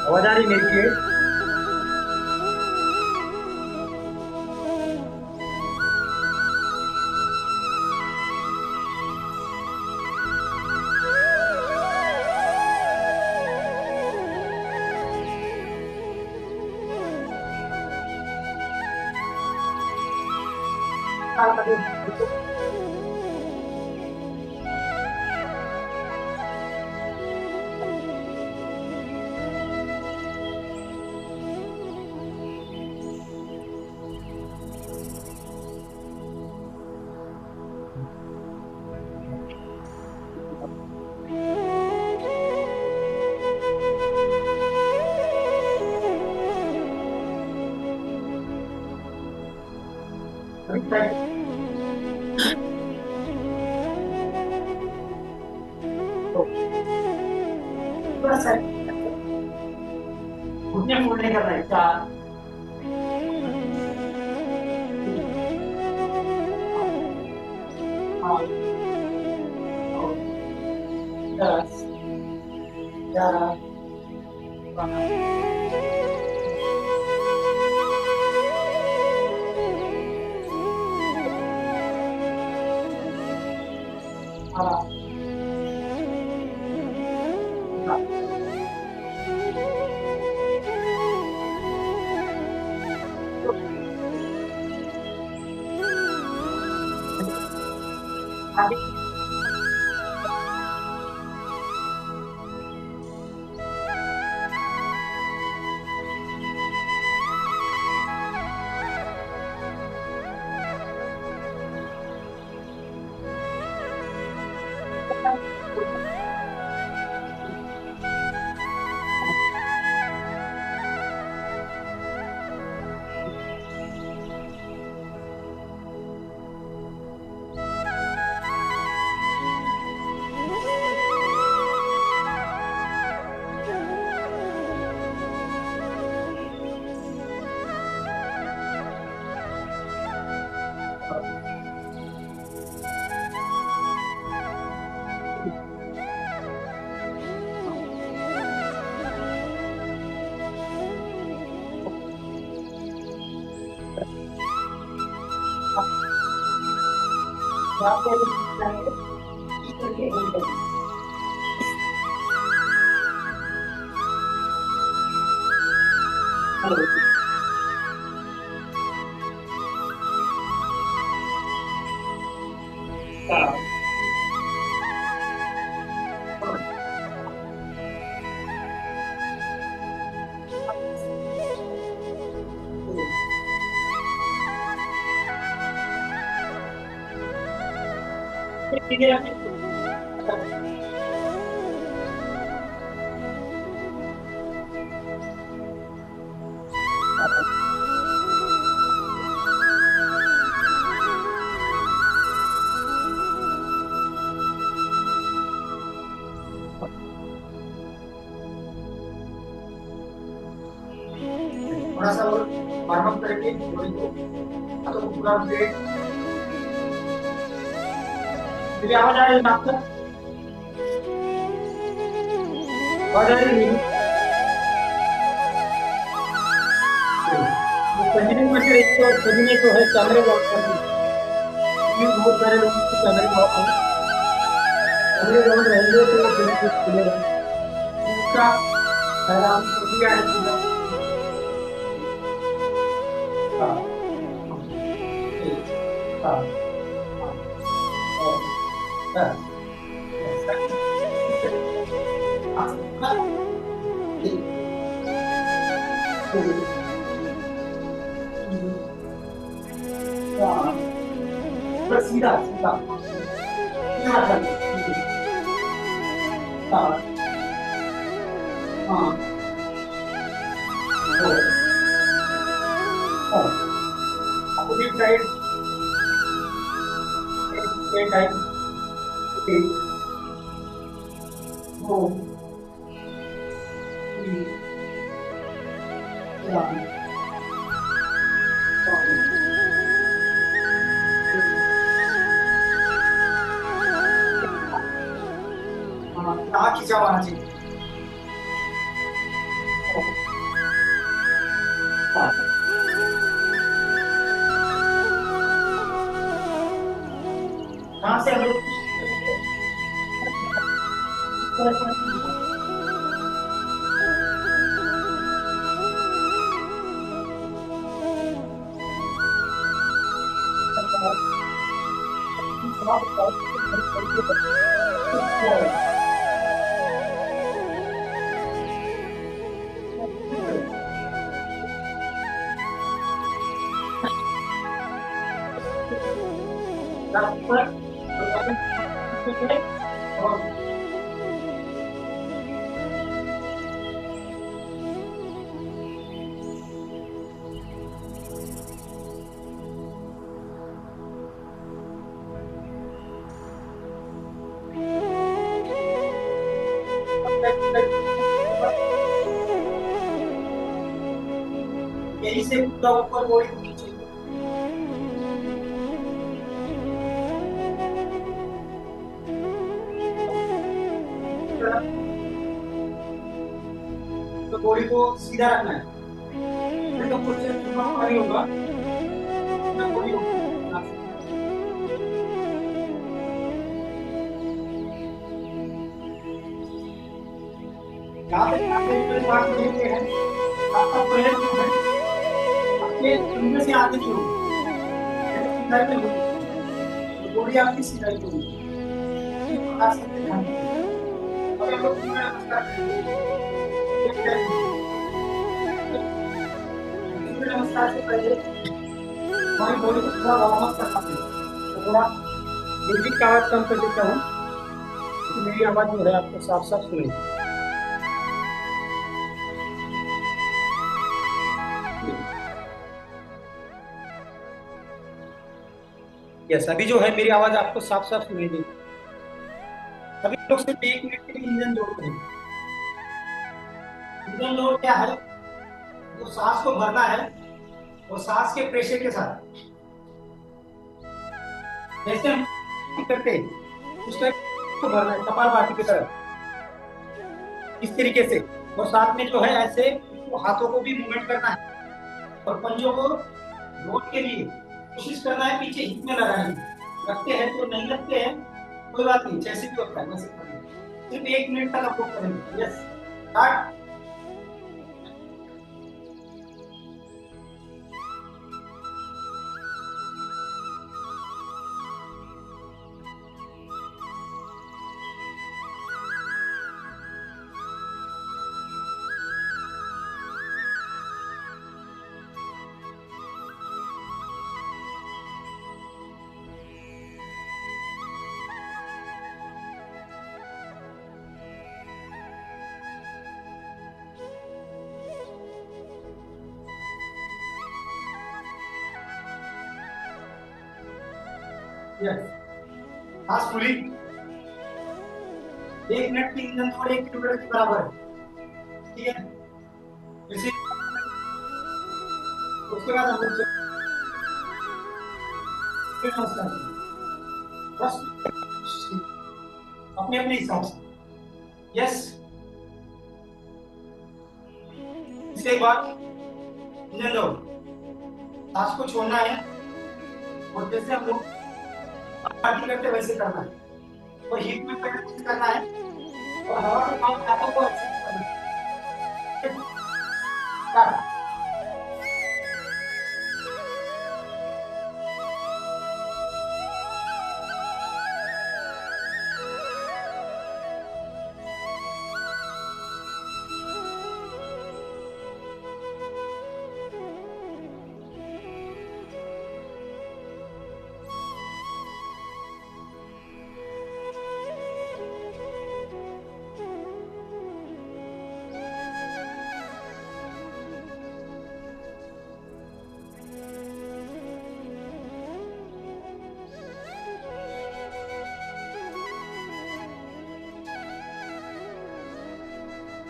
अवधारी देखिए। थोड़ा सा घुटने फोल्ड कर रहा है। 4 8 9 10 11 12 13 अभी यहाँ पे थोड़ा सा और वार्म अप करके बॉडी को तो पूरा वेट। मेरी आवाज आ रही है आपको? आवाज आ रही है? कंटिन्यू करके इसको सभी ने तो है कैमरे लॉक कर दिए। बहुत सारे लोग इसको कैमरे लॉक है। कैमरे लॉक रहेंगे तो वो बिल्कुल खुलेगा। दूसरा आराम से भी आएगा। हाँ हाँ हाँ बस सीधा सीधा हाँ हाँ अपोजिट साइड एक टाइम एक दो तीन चार खींचा होना चाहिए। कहाँ से हम लोग यही से पूरा ऊपर बॉडी को नीचे तो बॉडी को सीधा रखना है, नहीं तो कुछ नहीं होगा, बॉडी को यहाँ पे बात देखते हैं आपका प्रेयर जो है आपके अंदर से आगे की होगी, सीधा पे होगी, बॉडी आपकी सीधा ही होगी। इस प्रकार से ध्यान रखिए। अब हम लोग सूर्य नमस्कार करेंगे। सूर्य नमस्कार से पहले हमारी बॉडी को थोड़ा वार्म अप करना पड़ेगा, तो थोड़ा म्यूजिक का आवाज कम कर देता हूँ, तो मेरी आवाज जो है आपको साफ साफ सुनेगी। यस, अभी जो है मेरी आवाज आपको साफ साफ सुनाई देगी। अभी लोग सिर्फ 1 मिनट के लिए इंजन लोड करेंगे। इंजन लोड क्या है? तो सांस को भरना है और सांस के प्रेशर के साथ जैसे हम करते हैं उस टाइप को भरना है, कपालभाति की तरह, इस तरीके से। और साथ में जो है ऐसे हाथों को भी मूवमेंट करना है और पंजों को लोड के लिए कोशिश करना है पीछे हिप में लगाने की। रखते हैं तो नहीं रखते हैं कोई बात नहीं, जैसे भी होता है वैसे करेंगे। सिर्फ 1 मिनट तक आप लोग करेंगे। Yes, start. Yes, fast fully 1 minute की इंजन और 1 किलोमीटर के बराबर है, ठीक है। जैसे उसके बाद हम लोग नमस्कार बस अपने अपने हिसाब से। यस, इसके बाद इंजन लो, सांस को छोड़ना है और जैसे हम लोग पार्टी करते वैसे करना है और हीट में प्रैक्टिस करना है और हवा के काम हाथों को अच्छे से करना है।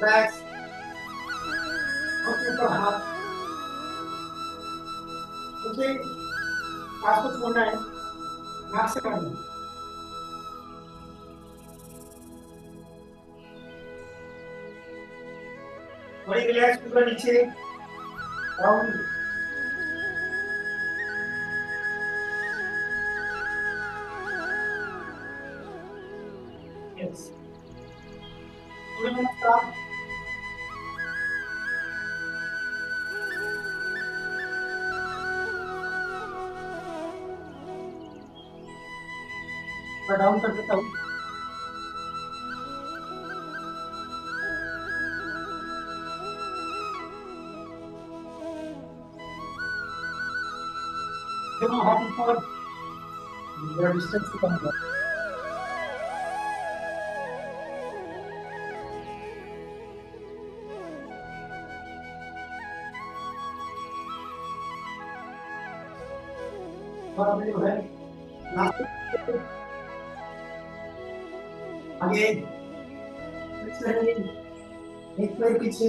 बैक्स और ऊपर हाथ, उसे सांस को छोड़ना है, नाक से करना है। बॉडी रिलैक्स पूरा नीचे डाउन। यस, सूर्य नमस्कार। मैं डाउन कर देता हूँ। दोनों हाथ ऊपर, थोड़ा डिस्टेंस कम कर। और अभी जो है लास्ट आगे एक पैर पीछे,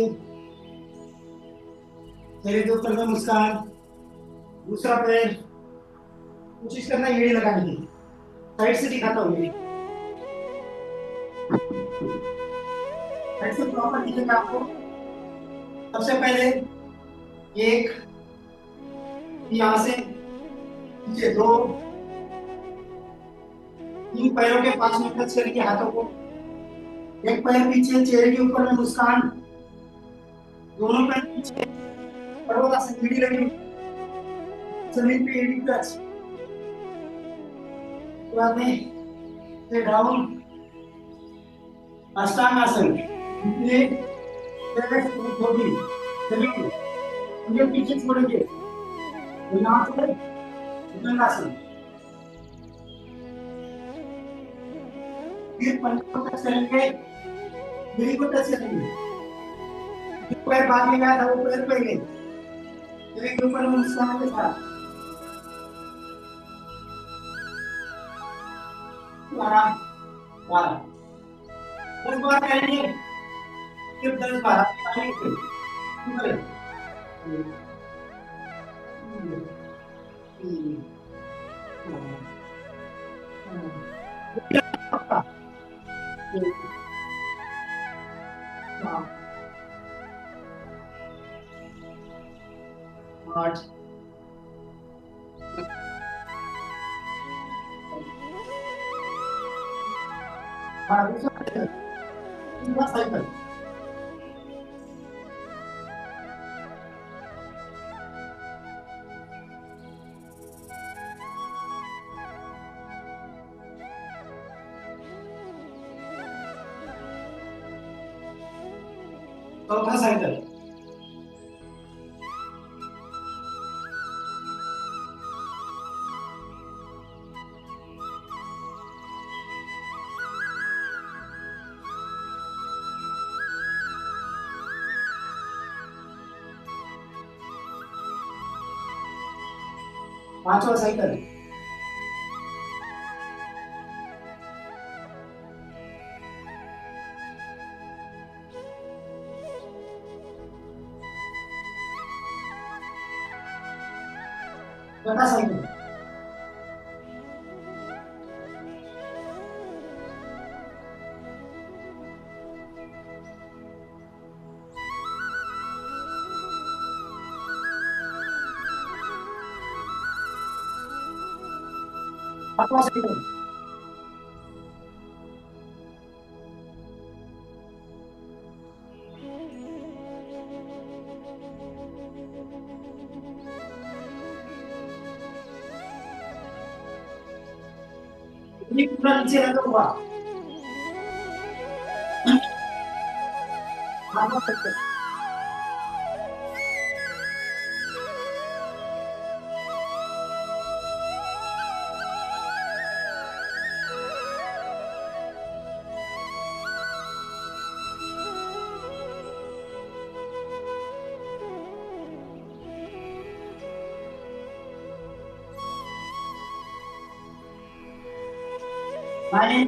चेहरे के ऊपर में मुस्कान। दूसरा पैर कोशिश करना एड़ी लगाने की, साइड से दिखाता हूँ एड़ी, साइड से प्रॉपर दिखेगा आपको। सबसे पहले एक, यहाँ से नीचे दो, तीन पैरों के पास में टच करेंगे हाथों को। एक पैर पीछे, चेहरे के ऊपर में मुस्कान, दोनों पैर पीछे, थोड़ा सा एड़ी लगी, जमीन पे एड़ी टच। बाद में से डाउन, अष्टांग आसन। ये होगी जमीन, मुझे पीछे छोड़ेंगे, तो यहाँ से भुजंग आसन। फिर पंख को टच करेंगे, गिरी को टच करेंगे। जो पैर बाद में गया था वो पैर पहले, गिरी के ऊपर मुस्कान के साथ। आराम, आराम। 10 बार करेंगे, सिर्फ 10 बार। आठ, दूसरा साइकिल। चौथा साइकिल। पांचवा साइकिल। छठा साइकिल। सातवां साइकिल। ये पूरा नीचे लगा हुआ। आठवां cycle. Nine,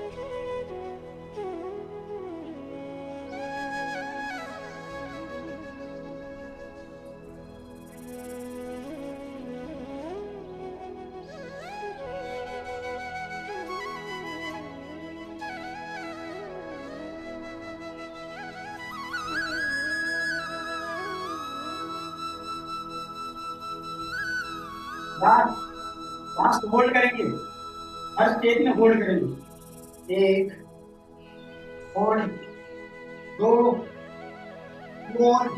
last last hold करेंगे, हर स्टेज में होल्ड करेंगे। एक, होल्ड, दो, होल्ड,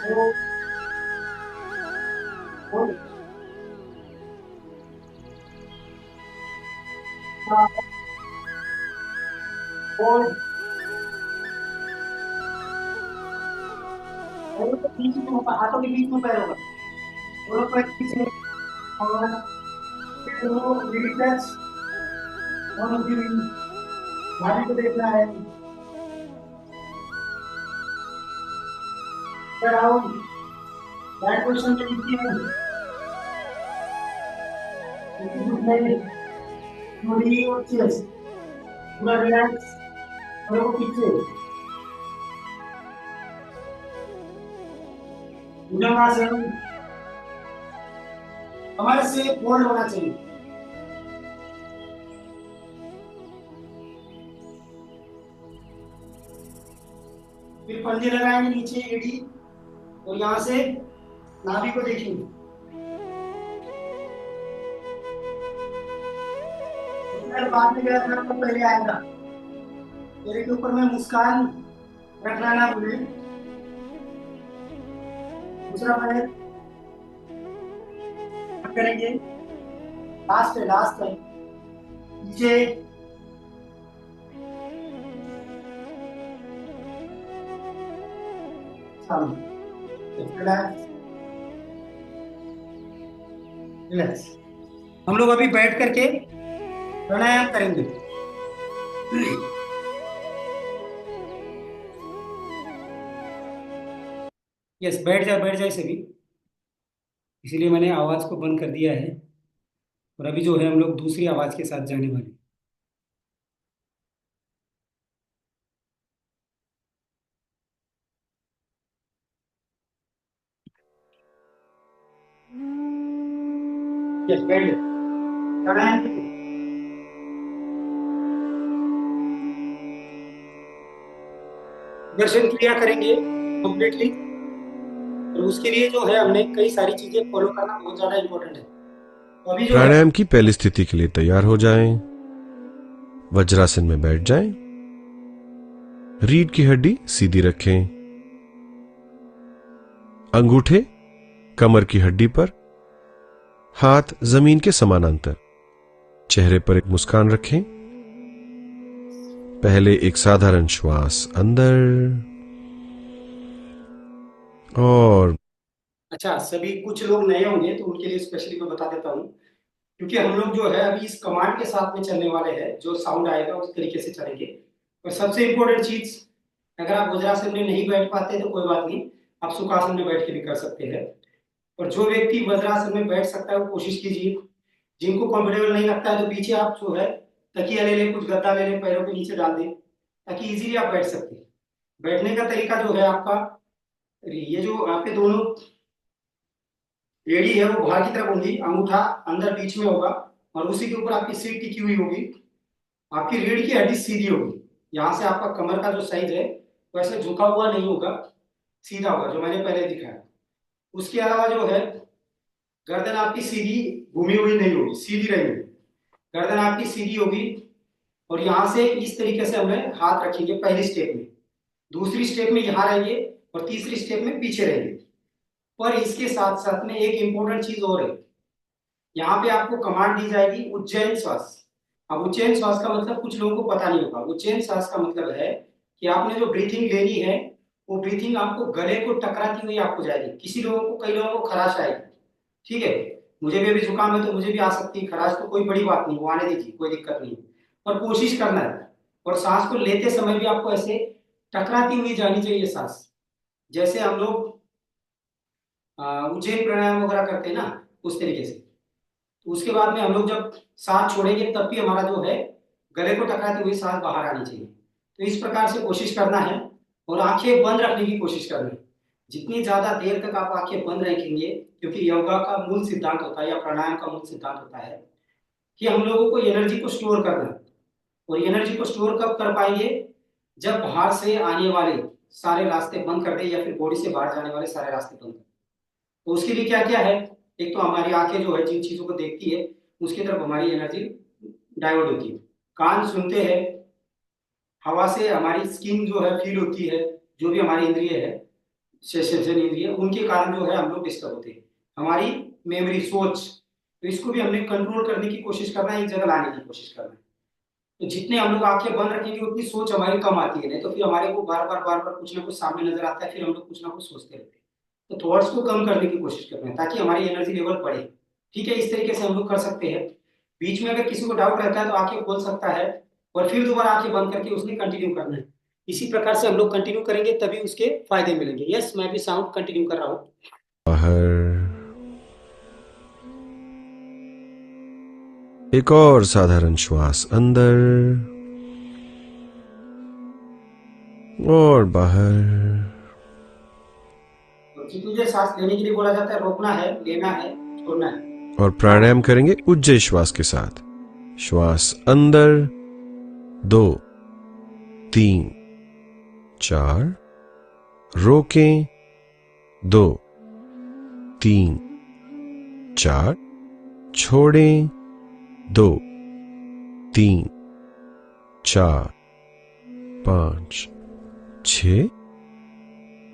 दो, होल्ड, होल्ड। पैरों के बीच में होगा, हाथों के बीच में पैर होगा, दोनों पैर पीछे। और टच, दोनों की भारी को देखना है। आउट, बैट पोजिशन में लीजिए, थोड़ी और चेस्ट पूरा रिलैक्स, पैरों को पीछे, भुजंगासन कमर से फोल्ड होना चाहिए। फिर पंजे लगाएंगे नीचे एड़ी, और यहाँ से नाभि को देखेंगे। बाद में गया था तो पहले आएगा। चेहरे के ऊपर में मुस्कान रखना ना भूलें। दूसरा पैर करेंगे, लास्ट है नीचे, रिलैक्स। हम लोग अभी बैठ करके प्राणायाम करेंगे। यस, बैठ जाए सभी, इसीलिए मैंने आवाज को बंद कर दिया है। और अभी जो है हम लोग दूसरी आवाज के साथ जाने वाले हैं। यस, बैठ जाए, प्राणायाम कीजिए। दर्शन क्रिया करेंगे कंप्लीटली, और उसके लिए जो है हमने कई सारी चीजें फॉलो करना बहुत ज्यादा इंपॉर्टेंट है। तो अभी जो है प्राणायाम की पहली स्थिति के लिए तैयार हो जाएं। वज्रासन में बैठ जाएं। रीढ़ की हड्डी सीधी रखें। अंगूठे कमर की हड्डी पर, हाथ जमीन के समानांतर। चेहरे पर एक मुस्कान रखें। पहले एक साधारण श्वास अंदर और अच्छा, सभी कुछ लोग नए होंगे तो उनके लिए स्पेशली मैं बता देता हूँ, क्योंकि हम लोग जो है अभी इस कमांड के साथ में चलने वाले हैं। जो साउंड आएगा उस तरीके से चलेंगे। और सबसे इंपॉर्टेंट चीज, अगर आप वज्रासन में नहीं बैठ पाते तो कोई बात नहीं, आप सुखासन में बैठ के भी कर सकते हैं। और जो व्यक्ति वज्रासन में बैठ सकता है वो कोशिश कीजिए। जिनको कंफर्टेबल नहीं लगता है तो पीछे आप जो है तकिया ले लें, कुछ गद्दा ले लें, पैरों के नीचे डाल दें, ताकि इजीली आप बैठ सकते हैं। बैठने का तरीका जो है आपका, ये जो आपके दोनों एड़ी है वो बाहर की तरफ होंगी, अंगूठा अंदर बीच में होगा, और उसी के ऊपर आपकी सीट टिकी हुई होगी। आपकी रीढ़ की हड्डी सीधी होगी। यहाँ से आपका कमर का जो साइज है वैसे झुका हुआ नहीं होगा, सीधा होगा, जो मैंने पहले दिखाया। उसके अलावा जो है गर्दन आपकी सीधी घूमी हुई नहीं होगी, सीधी रहेगी। गर्दन आपकी सीधी होगी, और यहाँ से इस तरीके से हमें हाथ रखेंगे पहली स्टेप में, दूसरी स्टेप में यहाँ रहेंगे, और तीसरी स्टेप में पीछे रहेंगे। पर इसके साथ साथ में एक इंपॉर्टेंट चीज और है। यहाँ पे आपको कमांड दी जाएगी उज्जैन श्वास। अब उज्जैन श्वास का मतलब कुछ लोगों को पता नहीं होगा। उज्जैन श्वास का मतलब है कि आपने जो ब्रीथिंग लेनी है वो ब्रीथिंग आपको गले को टकराती हुई आपको जाएगी। किसी लोगों को, कई लोगों को खराश आएगी, ठीक है। मुझे भी अभी जुकाम है तो मुझे भी आ सकती है खराश, तो कोई बड़ी बात नहीं, वो आने दीजिए, कोई दिक्कत नहीं। पर कोशिश करना है, और सांस को लेते समय भी आपको ऐसे टकराती हुई जानी चाहिए सांस। जैसे हम लोग उज्जैन प्राणायाम वगैरह करते हैं ना, उस तरीके से। तो उसके बाद में हम लोग जब सांस छोड़ेंगे तब भी हमारा जो है गले को टकराती हुई सांस बाहर आनी चाहिए। तो इस प्रकार से कोशिश करना है, और आंखें बंद रखने की कोशिश करनी है। जितनी ज्यादा देर तक आप आंखें बंद रखेंगे, क्योंकि योगा का मूल सिद्धांत होता है या प्राणायाम का मूल सिद्धांत होता है कि हम लोगों को एनर्जी को स्टोर करना है। और एनर्जी को स्टोर कब कर पाएंगे, जब बाहर से आने वाले सारे रास्ते बंद कर दे या फिर बॉडी से बाहर जाने वाले सारे रास्ते बंद कर दे। तो उसके लिए क्या क्या है, एक तो हमारी आंखें जो है जिन चीजों को देखती है उसकी तरफ हमारी एनर्जी डाइवर्ट होती है, कान सुनते हैं, हवा से हमारी स्किन जो है फील होती है, जो भी हमारी इंद्रिय है, सेंसेशन इंद्रिय, उनके कारण जो है हम लोग डिस्टर्ब होते हैं। हमारी मेमोरी, सोच, तो इसको भी हमने कंट्रोल करने की कोशिश करना है, एक जगह लाने की कोशिश करना है। तो जितने हम लोग आंखें बंद रखेंगे उतनी सोच हमारी कम आती है, नहीं तो फिर हमारे को बार बार कुछ ना कुछ सामने नजर आता है, फिर हम लोग कुछ ना कुछ सोचते रहते हैं। तो थॉट्स को कम करने की कोशिश करना है ताकि हमारी एनर्जी लेवल बढ़े। ठीक है, इस तरीके से हम लोग कर सकते हैं। बीच में अगर किसी को डाउट रहता है तो आंखें खोल सकता है और फिर दोबारा आंखें बंद करके उसने कंटिन्यू करना है। इसी प्रकार से हम लोग कंटिन्यू करेंगे तभी उसके फायदे मिलेंगे। यस, मैं भी साउंड कंटिन्यू कर रहा हूँ। बाहर। एक और साधारण श्वास अंदर और बाहर। तो तुझे सांस लेने के लिए बोला जाता है, रोकना है, लेना है, छोड़ना है। और प्राणायाम करेंगे उज्जय श्वास के साथ। श्वास अंदर 2 3 4, रोकें 2 3 4, छोड़ें 2 3 4 5 6,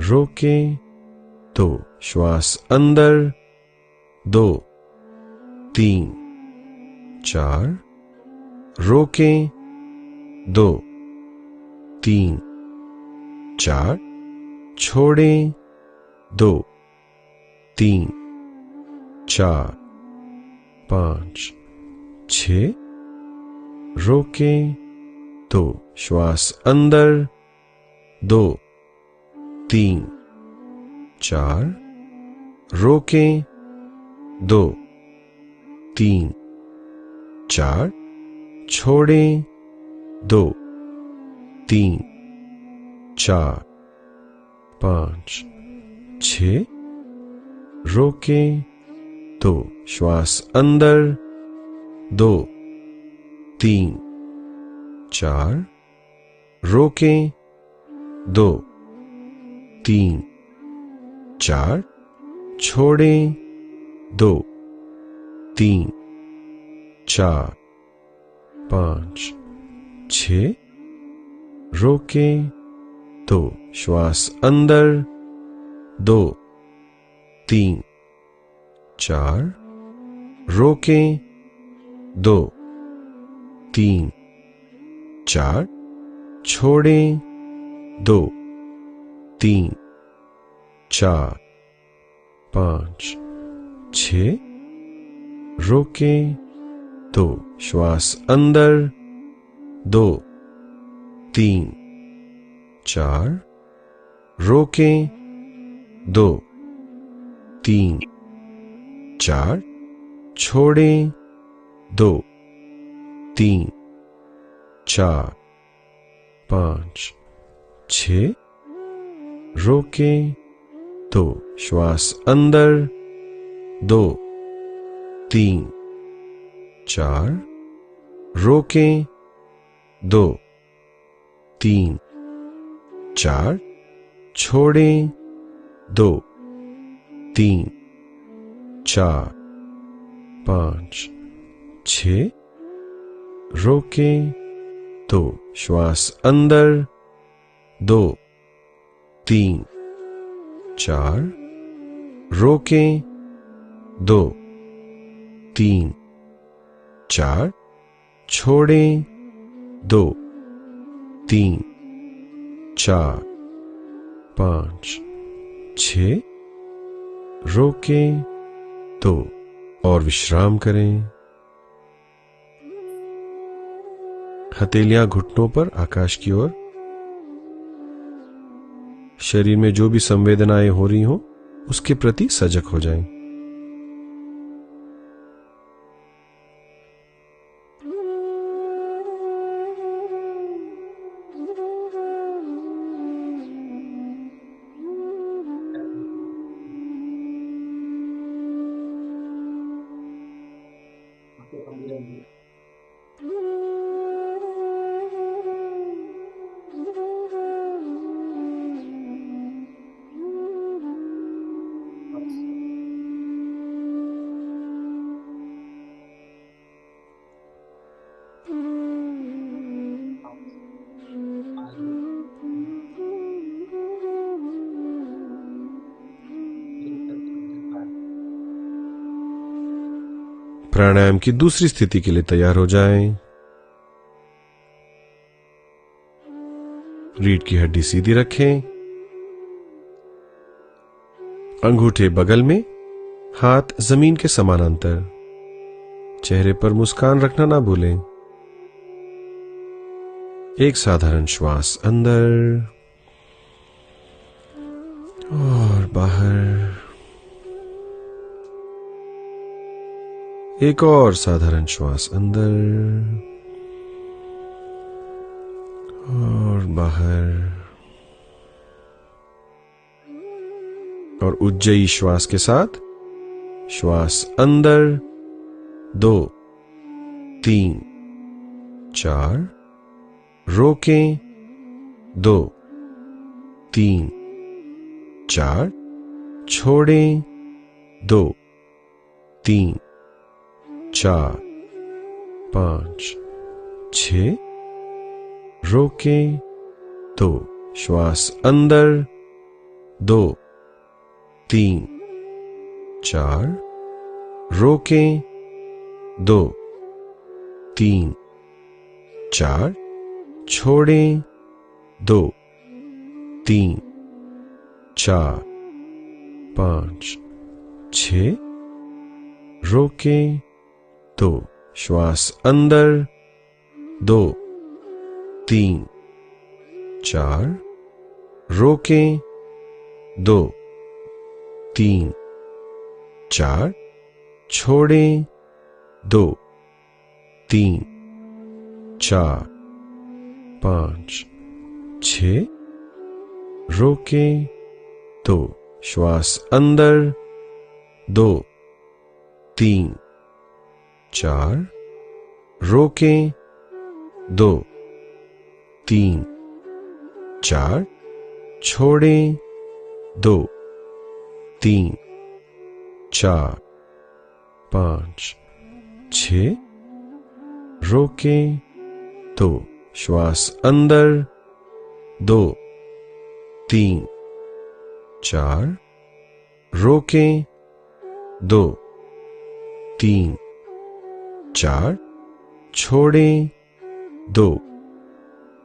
रोकें 2, श्वास अंदर 2 3 4, रोकें 2 3 4, छोड़ें 2 3 4 5 6, रोकें 2, श्वास अंदर 2 3 4, रोकें 2 3 4, छोड़ें 2 3 4 5 6, रोकें 2, श्वास अंदर 2 3 4, रोकें 2 3 4, छोड़ें 2 3 4 5 6, रोकें 2, श्वास अंदर 2 3 4, रोकें 2 3 4, छोड़ें 2 3 4 5 6, रोकें 2, श्वास अंदर 2 3 4, रोकें 2 3 4, छोड़ें 2 3 4 5 6, रोकें 2, श्वास अंदर 2 3 4, रोकें 2 3 4, छोड़ें 2 3 4 5 6, रोकें 2, श्वास अंदर 2 3 4, रोकें 2 3 4, छोड़ें 2 3 4 5 6, रोकें 2 और विश्राम करें। हथेलियां घुटनों पर, आकाश की ओर। शरीर में जो भी संवेदनाएं हो रही हो उसके प्रति सजग हो जाएं। प्राणायाम की दूसरी स्थिति के लिए तैयार हो जाएं। रीढ़ की हड्डी सीधी रखें, अंगूठे बगल में, हाथ जमीन के समानांतर। चेहरे पर मुस्कान रखना ना भूलें। एक साधारण श्वास अंदर और बाहर। एक और साधारण श्वास अंदर और बाहर। और उज्जयी श्वास के साथ श्वास अंदर 2 3 4, रोकें 2 3 4, छोड़ें 2 3 4 5 6, रोकें 2, श्वास अंदर 2 3 4, रोकें 2 3 4, छोड़ें 2 3 4 5 6, रोकें 2, श्वास अंदर 2 3 4, रोकें 2 3 4, छोड़ें 2 3 4 5 6, रोकें 2, श्वास अंदर 2 3 4, रोकें 2 3 4, छोड़ें 2 3 4 5 6, रोकें 2, श्वास अंदर 2 3 4, रोकें 2 3 4, छोड़ें 2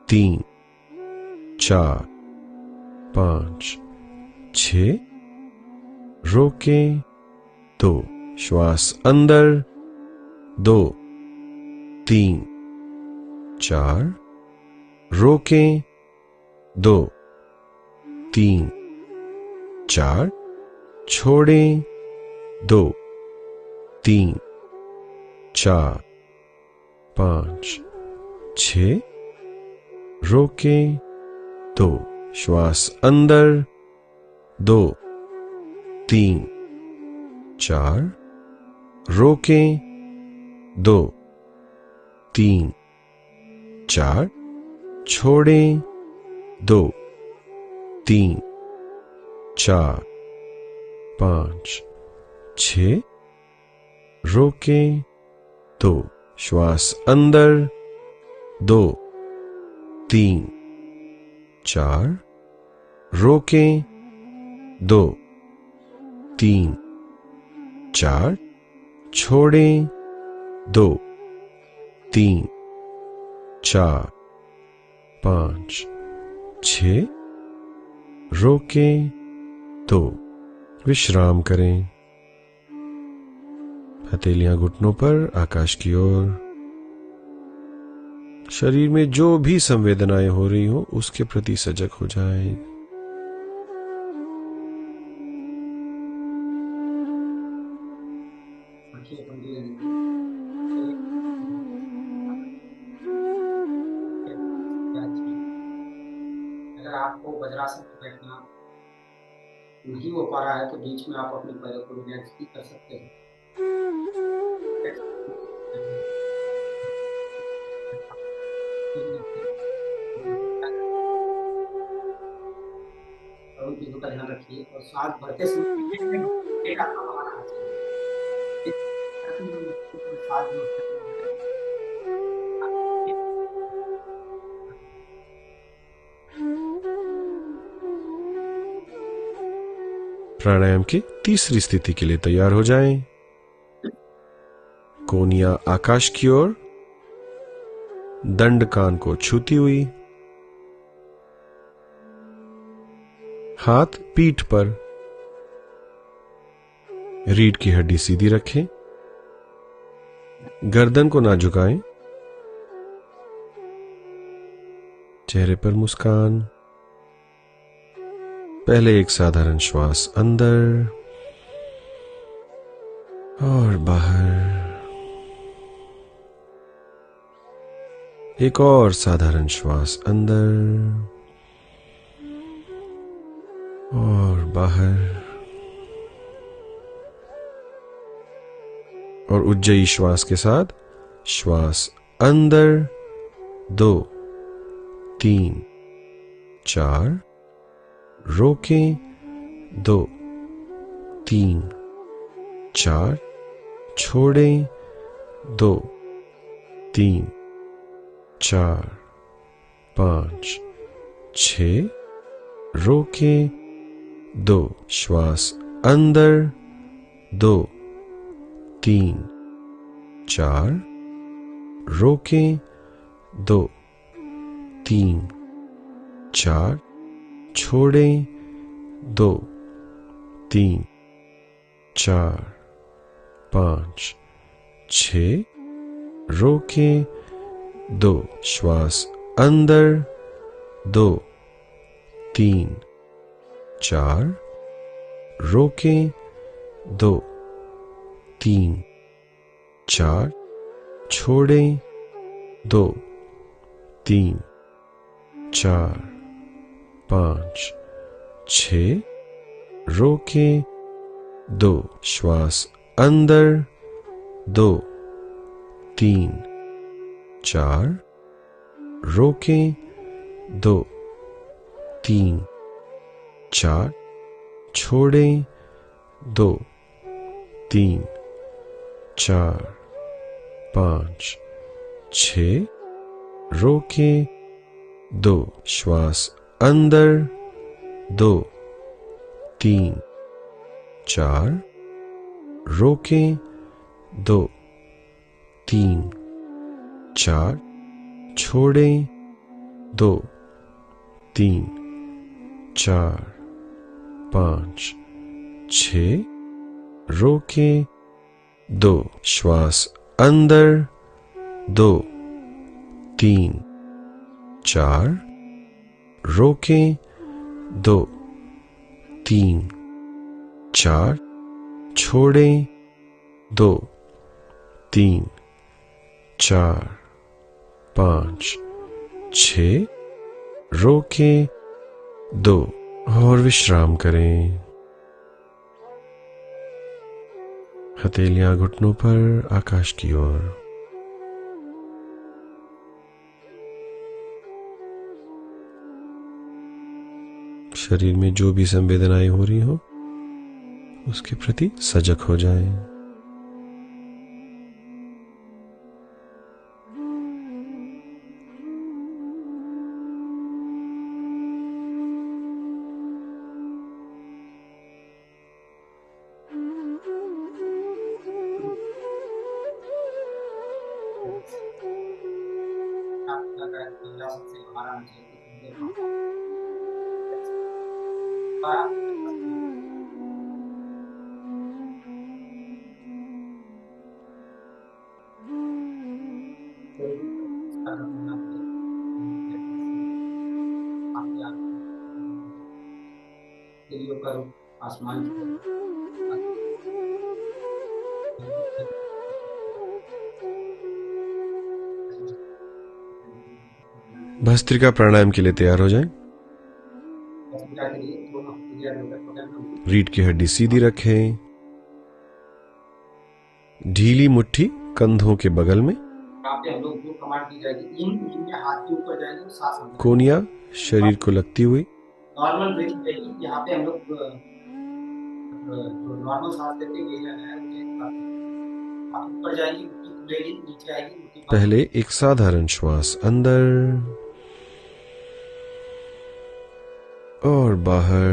3 4 5 6, रोकें 2, श्वास अंदर 2 3 4, रोकें 2 3 4, छोड़ें 2 3 4 5 6, रोकें 2, श्वास अंदर 2 3 4, रोकें 2 3 4, छोड़ें 2 3 4 5 6, रोकें 2, श्वास अंदर 2 3 4, रोकें 2 3 4, छोड़ें 2 3 4 5 6, रोकें 2, विश्राम करें। हथेलियां घुटनों पर, आकाश की ओर। शरीर में जो भी संवेदनाएं हो रही हो उसके प्रति सजग हो जाएं। अगर आपको वज्रासन में बैठना नहीं हो पा रहा है तो बीच में आप अपने पैरों को रिलैक्स भी कर सकते हैं। और उन चीजों का ध्यान रखिए और सांस भरते समय पेट आपका बाहर आना चाहिए। सांस प्राणायाम की तीसरी स्थिति के लिए तैयार हो जाएं। कोनिया आकाश की ओर, दंड कान को छूती हुई, हाथ पीठ पर, रीढ़ की हड्डी सीधी रखें, गर्दन को ना झुकाएं, चेहरे पर मुस्कान। पहले एक साधारण श्वास अंदर और बाहर, एक और साधारण श्वास अंदर और बाहर, और उज्जयी श्वास के साथ श्वास अंदर 2 3 4, रोकें 2 3 4, छोड़ें 2 3 4 5 6, रोकें 2, श्वास अंदर 2 3 4, रोकें 2 3 4, छोड़ें 2 3 4 5 6, रोकें 2, श्वास अंदर 2 3 4, रोकें 2 3 4, छोड़ें 2 3 4 5 6, रोकें 2, श्वास अंदर 2 3 4, रोकें 2 3 4, छोड़ें 2 3 4 5 6, रोकें 2, श्वास अंदर 2 3 4, रोकें 2 3 4, छोड़ें 2 3 4 5 6, रोकें 2, श्वास अंदर 2 3 4, रोकें 2 3 4, छोड़ें 2 3 4 5 6, रोकें 2, और विश्राम करें। हथेलियां घुटनों पर, आकाश की ओर। शरीर में जो भी संवेदनाएं हो रही हो उसके प्रति सजग हो जाएं। आसमान भस्त्रिका प्राणायाम के लिए तैयार हो जाएं। रीढ़ की हड्डी सीधी रखें, ढीली मुट्ठी कंधों के बगल में, हम लोग जो कमांड दी जाएगी इन में हाथ के ऊपर जाएगी, सांस अंदर, कोनिया शरीर को लगती हुई, नॉर्मल ब्रीथिंग रहेगी। यहाँ पे हम लोग जो नॉर्मल सांस लेते हैं यही रहना है। हाथ ऊपर जाएगी, मुट्ठी खुलेगी, नीचे आएगी, मुट्ठी पहले एक साधारण श्वास अंदर और बाहर,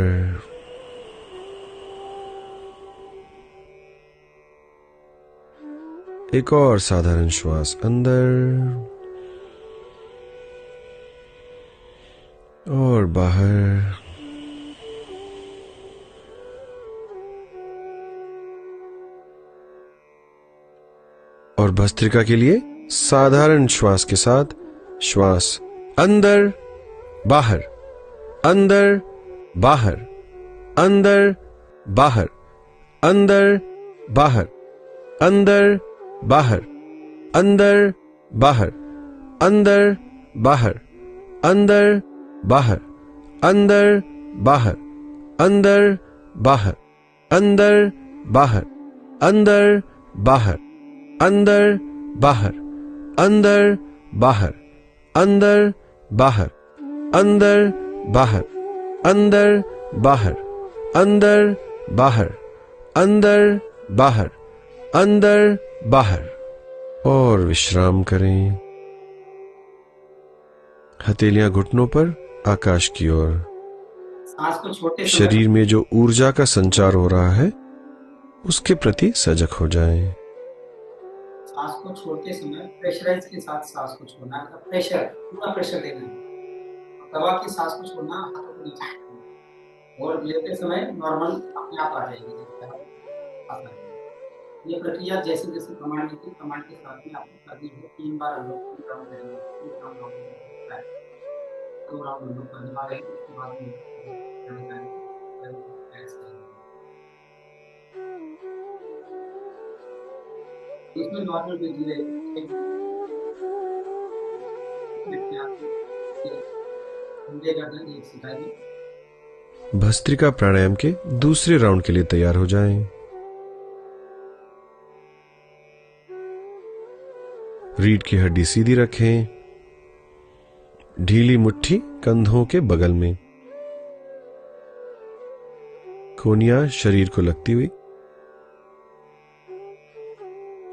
एक और साधारण श्वास अंदर और बाहर। और भस्त्रिका के लिए साधारण श्वास के साथ श्वास अंदर बाहर, अंदर बाहर, अंदर बाहर, अंदर बाहर, अंदर बाहर, अंदर बाहर, अंदर बाहर, अंदर बाहर, अंदर बाहर, अंदर बाहर, अंदर बाहर, अंदर बाहर, अंदर बाहर, अंदर बाहर, अंदर बाहर, अंदर बाहर, अंदर बाहर, अंदर बाहर, अंदर बाहर, अंदर बाहर। और विश्राम करें। हथेलियां घुटनों पर, आकाश की ओर। सांस को छोटे से शरीर में जो ऊर्जा का संचार हो रहा है उसके प्रति सजग हो जाएं। सांस को छोड़ते समय प्रेशराइज के साथ सांस को छोड़ना है, प्रेशर पूरा प्रेशर देना है। दबा के सांस को छोड़ना, हाथों को नीचे रखना। और लेते समय नॉर्मल अपने आप आ जाएगी। ये प्रक्रिया जैसे जैसे कमांड के साथ में आपको करनी है। 3 बार हम लोग 3 राउंड करेंगे, 3 राउंड होगा, 2 राउंड हम लोग करने वाले हैं। उसके बाद में इसमें नॉर्मल ब्रीथिंग है। भस्त्रिका प्राणायाम के दूसरे राउंड के लिए तैयार हो जाएं। रीढ़ की हड्डी सीधी रखें, ढीली मुट्ठी कंधों के बगल में, कोहनियां शरीर को लगती हुई।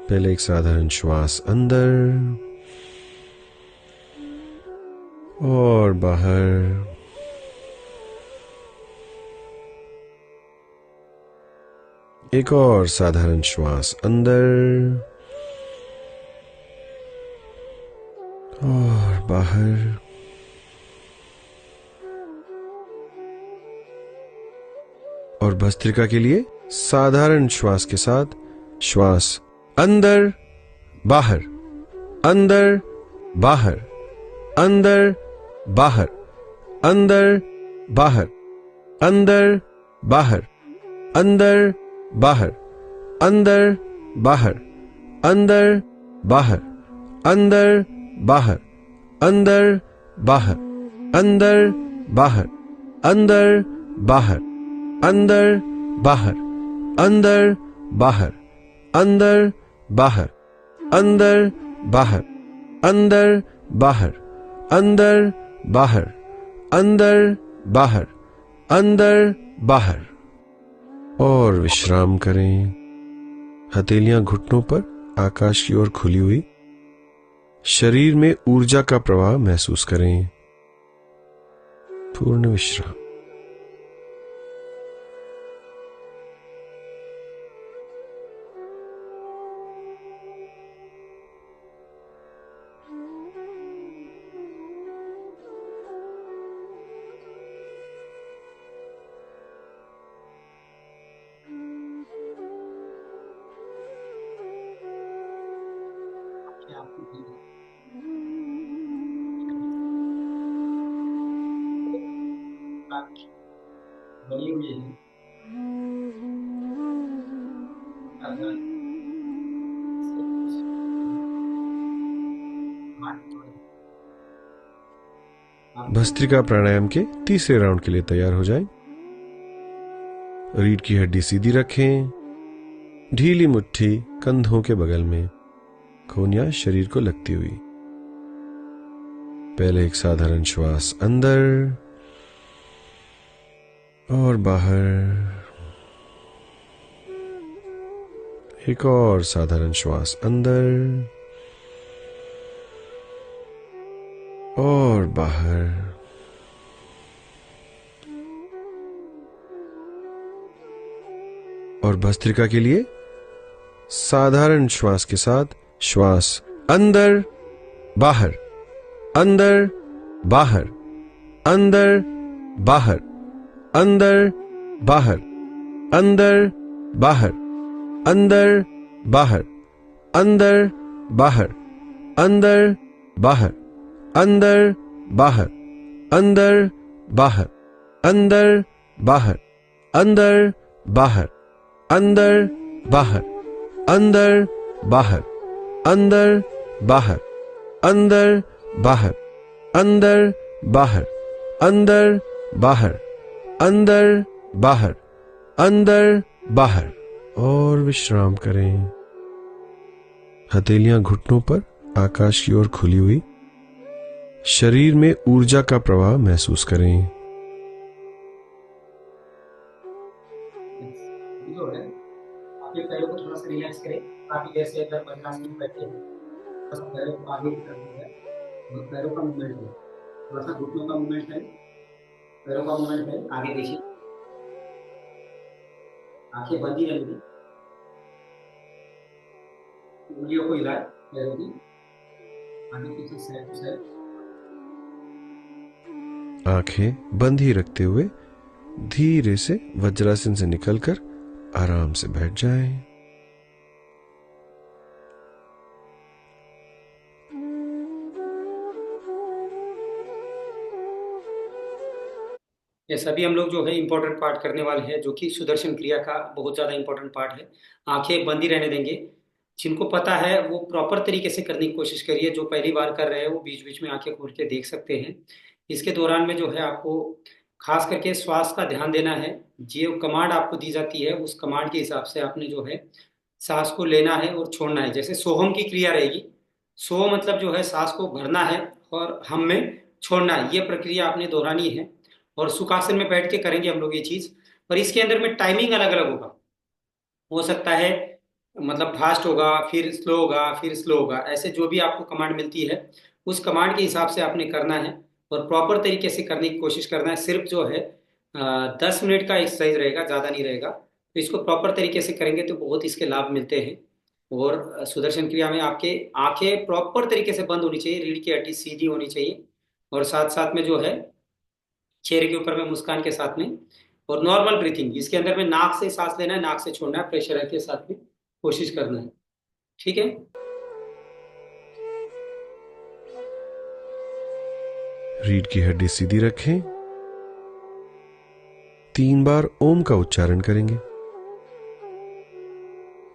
पहले एक साधारण श्वास अंदर और बाहर। एक और साधारण श्वास अंदर और बाहर। और भस्त्रिका के लिए साधारण श्वास के साथ श्वास अंदर बाहर, अंदर बाहर, अंदर बाहर, अंदर बाहर, अंदर बाहर, अंदर बाहर, अंदर बाहर, अंदर बाहर, अंदर बाहर, अंदर बाहर, अंदर बाहर, अंदर बाहर, अंदर बाहर, अंदर बाहर, अंदर बाहर, अंदर बाहर, अंदर बाहर, अंदर बाहर, अंदर बाहर, अंदर बाहर। और विश्राम करें। हथेलियां घुटनों पर, आकाश की ओर खुली हुई। शरीर में ऊर्जा का प्रवाह महसूस करें। पूर्ण विश्राम। बनी हुई है। भस्त्रिका प्राणायाम के तीसरे राउंड के लिए तैयार हो जाएं। रीढ़ की हड्डी सीधी रखें, ढीली मुट्ठी कंधों के बगल में, कोहनियां शरीर को लगती हुई। पहले एक साधारण श्वास अंदर और बाहर। एक और साधारण श्वास अंदर और बाहर। और भस्त्रिका के लिए साधारण श्वास के साथ श्वास अंदर बाहर, अंदर बाहर, अंदर बाहर, अंदर बाहर, अंदर बाहर, अंदर बाहर, अंदर बाहर, अंदर बाहर, अंदर बाहर, अंदर बाहर, अंदर बाहर, अंदर बाहर, अंदर बाहर, अंदर बाहर, अंदर बाहर, अंदर बाहर, अंदर बाहर, अंदर बाहर, अंदर बाहर, अंदर बाहर। और विश्राम करें। हथेलियां घुटनों पर आकाश की ओर खुली हुई, शरीर में ऊर्जा का प्रवाह महसूस करें। जो है आपके पैरों को थोड़ा सा रिलैक्स करें। काफी देर से अगर वज्रासन में बैठे हैं, थोड़ा सा पैरों को आगे कर दिया और पैरों का मूवमेंट है, थोड़ा सा घुटनों का मूवमेंट है, पैरों का मूवमेंट है। आगे देखिए, आंखें बंद ही रहेंगी, उंगलियों को हिलाए पैरों की आगे पीछे, साइड टू साइड। आंखें बंद ही रखते हुए धीरे से वज्रासन से निकलकर आराम से बैठ जाएं। ये सभी हम लोग जो है इम्पोर्टेंट पार्ट करने वाले हैं, जो कि सुदर्शन क्रिया का बहुत ज़्यादा इम्पोर्टेंट पार्ट है। आंखें बंद ही रहने देंगे। जिनको पता है वो प्रॉपर तरीके से करने की कोशिश करिए। जो पहली बार कर रहे हैं वो बीच बीच में आंखें खोल के देख सकते हैं। इसके दौरान में जो है आपको खास करके श्वास का ध्यान देना है। जो कमांड आपको दी जाती है उस कमांड के हिसाब से आपने जो है सांस को लेना है और छोड़ना है। जैसे सोहम की क्रिया रहेगी। सो मतलब जो है सांस को भरना है और हम में छोड़ना है। ये प्रक्रिया आपने दोहरानी है और सुखासन में बैठ के करेंगे हम लोग ये चीज। और इसके अंदर में टाइमिंग अलग अलग होगा। हो सकता है मतलब फास्ट होगा, फिर स्लो होगा, फिर स्लो होगा। ऐसे जो भी आपको कमांड मिलती है उस कमांड के हिसाब से आपने करना है और प्रॉपर तरीके से करने की कोशिश करना है। सिर्फ जो है 10 मिनट का एक्सरसाइज रहेगा, ज़्यादा नहीं रहेगा। तो इसको प्रॉपर तरीके से करेंगे तो बहुत इसके लाभ मिलते हैं। और सुदर्शन क्रिया में आपके आंखें प्रॉपर तरीके से बंद होनी चाहिए, रीढ़ की हड्डी सीधी होनी चाहिए और साथ साथ में जो है चेहरे के ऊपर में मुस्कान के साथ में और नॉर्मल ब्रीथिंग। इसके अंदर में नाक से सांस लेना है, नाक से छोड़ना है, प्रेशर के साथ में कोशिश करना है। ठीक है। रीढ़ की हड्डी सीधी रखें। 3 बार ओम का उच्चारण करेंगे।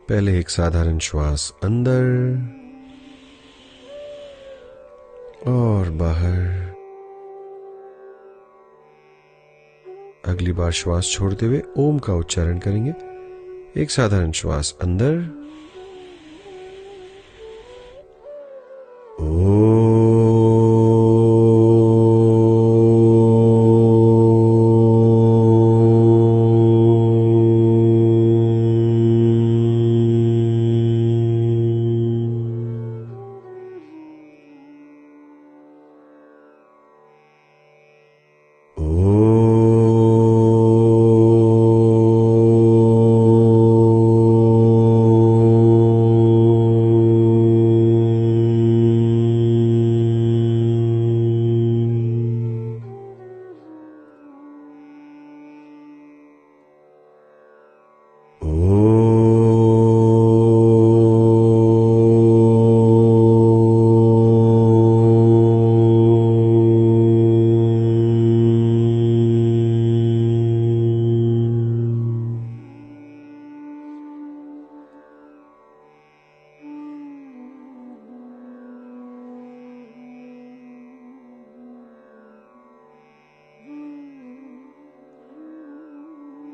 पहले एक साधारण श्वास अंदर और बाहर। अगली बार श्वास छोड़ते हुए ओम का उच्चारण करेंगे। एक साधारण श्वास अंदर,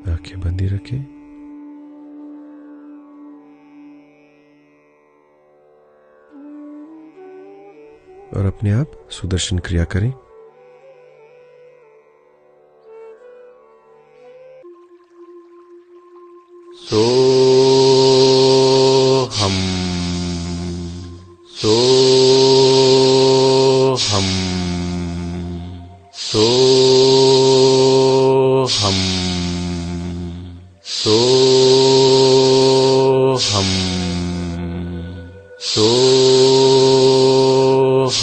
आंखें बंदी रखें। और अपने आप सुदर्शन क्रिया करें। सोहम, सोहम, सोहम, सोहम।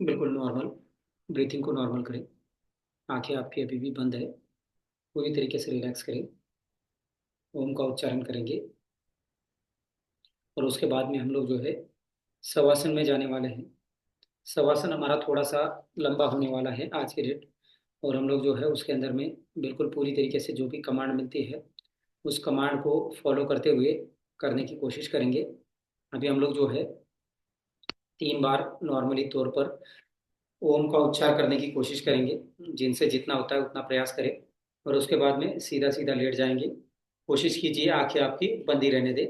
बिल्कुल नॉर्मल। ब्रीथिंग को नॉर्मल करें। आंखें आपकी अभी भी बंद है। पूरी तरीके से रिलैक्स करें। ओम का उच्चारण करेंगे और उसके बाद में हम लोग जो है शवासन में जाने वाले हैं। शवासन हमारा थोड़ा सा लंबा होने वाला है आज के डेट। और हम लोग जो है उसके अंदर में बिल्कुल पूरी तरीके से जो भी कमांड मिलती है उस कमांड को फॉलो करते हुए करने की कोशिश करेंगे। अभी हम लोग जो है 3 बार नॉर्मली तौर पर ओम का उच्चार करने की कोशिश करेंगे। जिनसे जितना होता है उतना प्रयास करें और उसके बाद में सीधा सीधा लेट जाएंगे। कोशिश कीजिए आंखें आपकी बंदी रहने दें।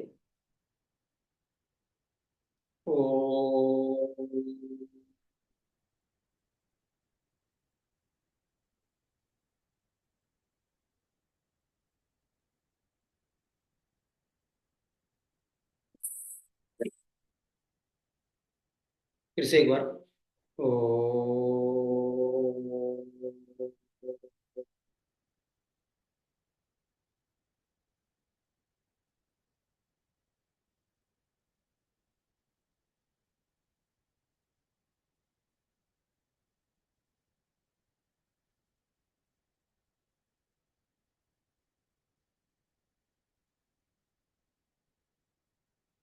ओ, फिर से एक बार। ओ,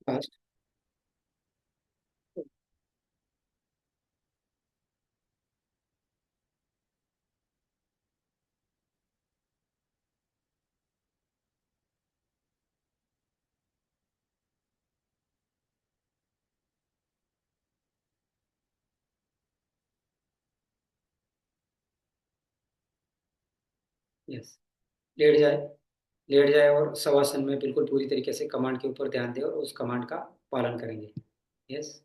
फास्ट। यस, लेट जाए, लेट जाए और शवासन में बिल्कुल पूरी तरीके से कमांड के ऊपर ध्यान दें और उस कमांड का पालन करेंगे। यस,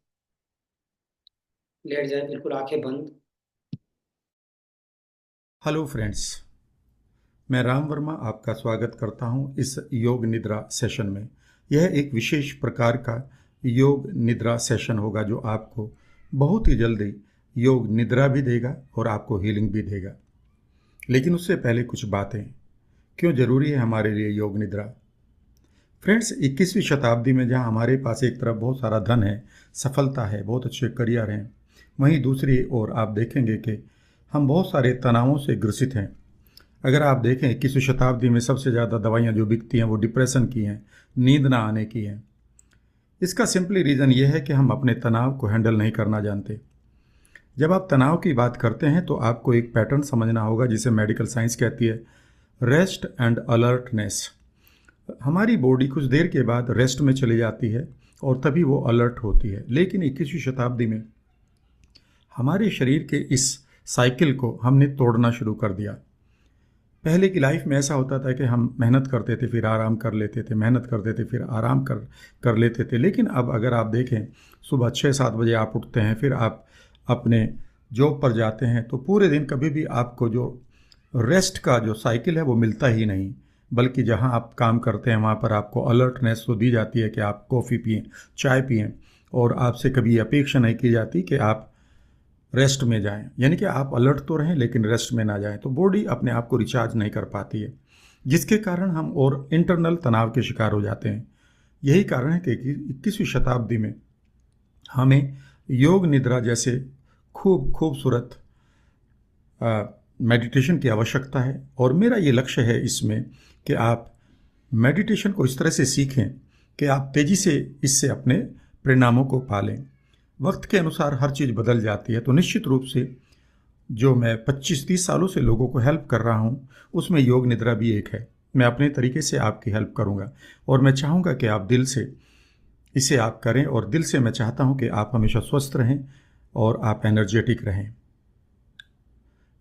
लेट जाए, बिल्कुल आंखें बंद। हेलो फ्रेंड्स, मैं राम वर्मा आपका स्वागत करता हूं इस योग निद्रा सेशन में। यह एक विशेष प्रकार का योग निद्रा सेशन होगा जो आपको बहुत ही जल्दी योग निद्रा भी देगा और आपको हीलिंग भी देगा। लेकिन उससे पहले कुछ बातें, क्यों ज़रूरी है हमारे लिए योग निद्रा। फ्रेंड्स, 21वीं शताब्दी में जहां हमारे पास एक तरफ बहुत सारा धन है, सफलता है, बहुत अच्छे करियर हैं, वहीं दूसरी ओर आप देखेंगे कि हम बहुत सारे तनावों से ग्रसित हैं। अगर आप देखें 21वीं शताब्दी में सबसे ज़्यादा दवाइयाँ जो बिकती हैं वो डिप्रेशन की हैं, नींद ना आने की हैं। इसका सिंपली रीज़न ये है कि हम अपने तनाव को हैंडल नहीं करना जानते। जब आप तनाव की बात करते हैं तो आपको एक पैटर्न समझना होगा जिसे मेडिकल साइंस कहती है रेस्ट एंड अलर्टनेस। हमारी बॉडी कुछ देर के बाद रेस्ट में चली जाती है और तभी वो अलर्ट होती है। लेकिन 21वीं शताब्दी में हमारे शरीर के इस साइकिल को हमने तोड़ना शुरू कर दिया। पहले की लाइफ में ऐसा होता था कि हम मेहनत करते थे फिर आराम कर लेते थे, मेहनत करते थे फिर आराम कर लेते थे। लेकिन अब अगर आप देखें, सुबह 6-7 बजे आप उठते हैं, फिर आप अपने जॉब पर जाते हैं, तो पूरे दिन कभी भी आपको जो रेस्ट का जो साइकिल है वो मिलता ही नहीं। बल्कि जहां आप काम करते हैं वहां पर आपको अलर्टनेस तो दी जाती है कि आप कॉफ़ी पिएं, चाय पिएं, और आपसे कभी अपेक्षा नहीं की जाती कि आप रेस्ट में जाएं। यानी कि आप अलर्ट तो रहें लेकिन रेस्ट में ना जाएं। तो बॉडी अपने आप को रिचार्ज नहीं कर पाती है, जिसके कारण हम और इंटरनल तनाव के शिकार हो जाते हैं। यही कारण है कि 21वीं शताब्दी में हमें योग निद्रा जैसे खूबसूरत मेडिटेशन की आवश्यकता है। और मेरा ये लक्ष्य है इसमें कि आप मेडिटेशन को इस तरह से सीखें कि आप तेज़ी से इससे अपने परिणामों को पालें। वक्त के अनुसार हर चीज़ बदल जाती है, तो निश्चित रूप से जो मैं 25-30 सालों से लोगों को हेल्प कर रहा हूँ उसमें योग निद्रा भी एक है। मैं अपने तरीके से आपकी हेल्प करूँगा और मैं चाहूँगा कि आप दिल से इसे आप करें, और दिल से मैं चाहता हूँ कि आप हमेशा स्वस्थ रहें और आप एनर्जेटिक रहें।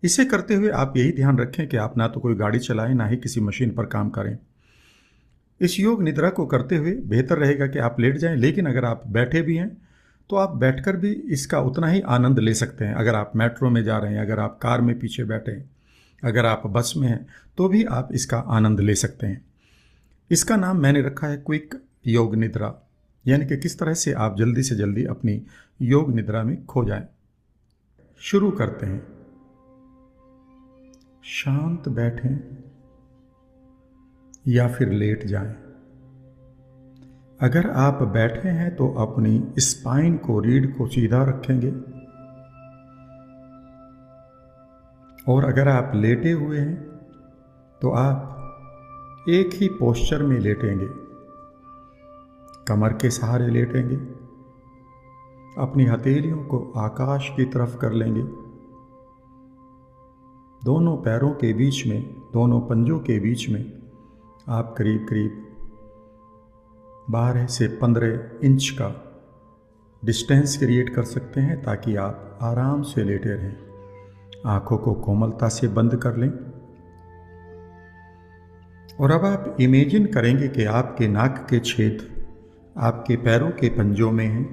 इसे करते हुए आप यही ध्यान रखें कि आप ना तो कोई गाड़ी चलाएं ना ही किसी मशीन पर काम करें। इस योग निद्रा को करते हुए बेहतर रहेगा कि आप लेट जाएं, लेकिन अगर आप बैठे भी हैं तो आप बैठकर भी इसका उतना ही आनंद ले सकते हैं। अगर आप मेट्रो में जा रहे हैं, अगर आप कार में पीछे बैठे हैं, अगर आप बस में हैं, तो भी आप इसका आनंद ले सकते हैं। इसका नाम मैंने रखा है क्विक योग निद्रा, यानी कि किस तरह से आप जल्दी से जल्दी अपनी योग निद्रा में खो जाएं। शुरू करते हैं। शांत बैठें या फिर लेट जाएं। अगर आप बैठे हैं तो अपनी स्पाइन को, रीढ़ को सीधा रखेंगे, और अगर आप लेटे हुए हैं तो आप एक ही पोस्चर में लेटेंगे। कमर के सहारे लेटेंगे, अपनी हथेलियों को आकाश की तरफ कर लेंगे, दोनों पैरों के बीच में, दोनों पंजों के बीच में आप करीब करीब 12 से 15 इंच का डिस्टेंस क्रिएट कर सकते हैं ताकि आप आराम से लेटे रहें। आंखों को कोमलता से बंद कर लें, और अब आप इमेजिन करेंगे कि आपके नाक के छेद आपके पैरों के पंजों में हैं,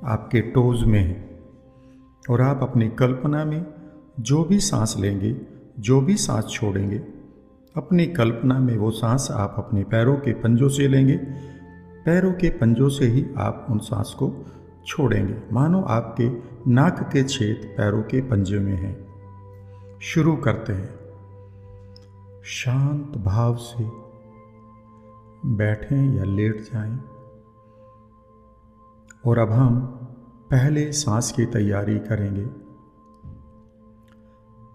आपके टोज में हैं, और आप अपनी कल्पना में जो भी सांस लेंगे, जो भी सांस छोड़ेंगे, अपनी कल्पना में वो सांस आप अपने पैरों के पंजों से लेंगे, पैरों के पंजों से ही आप उन सांस को छोड़ेंगे, मानो आपके नाक के छेद पैरों के पंजे में हैं। शुरू करते हैं। शांत भाव से बैठें या लेट जाएं, और अब हम पहले सांस की तैयारी करेंगे।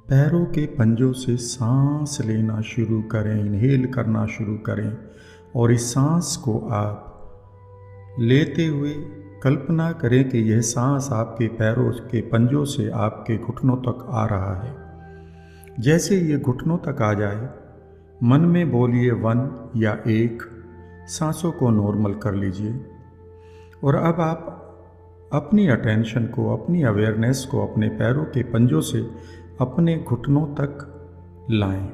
पैरों के पंजों से सांस लेना शुरू करें, इनहेल करना शुरू करें, और इस सांस को आप लेते हुए कल्पना करें कि यह सांस आपके पैरों के पंजों से आपके घुटनों तक आ रहा है। जैसे ये घुटनों तक आ जाए, मन में बोलिए 1 या 1, सांसों को नॉर्मल कर लीजिए, और अब आप अपनी अटेंशन को, अपनी अवेयरनेस को अपने पैरों के पंजों से अपने घुटनों तक लाएं।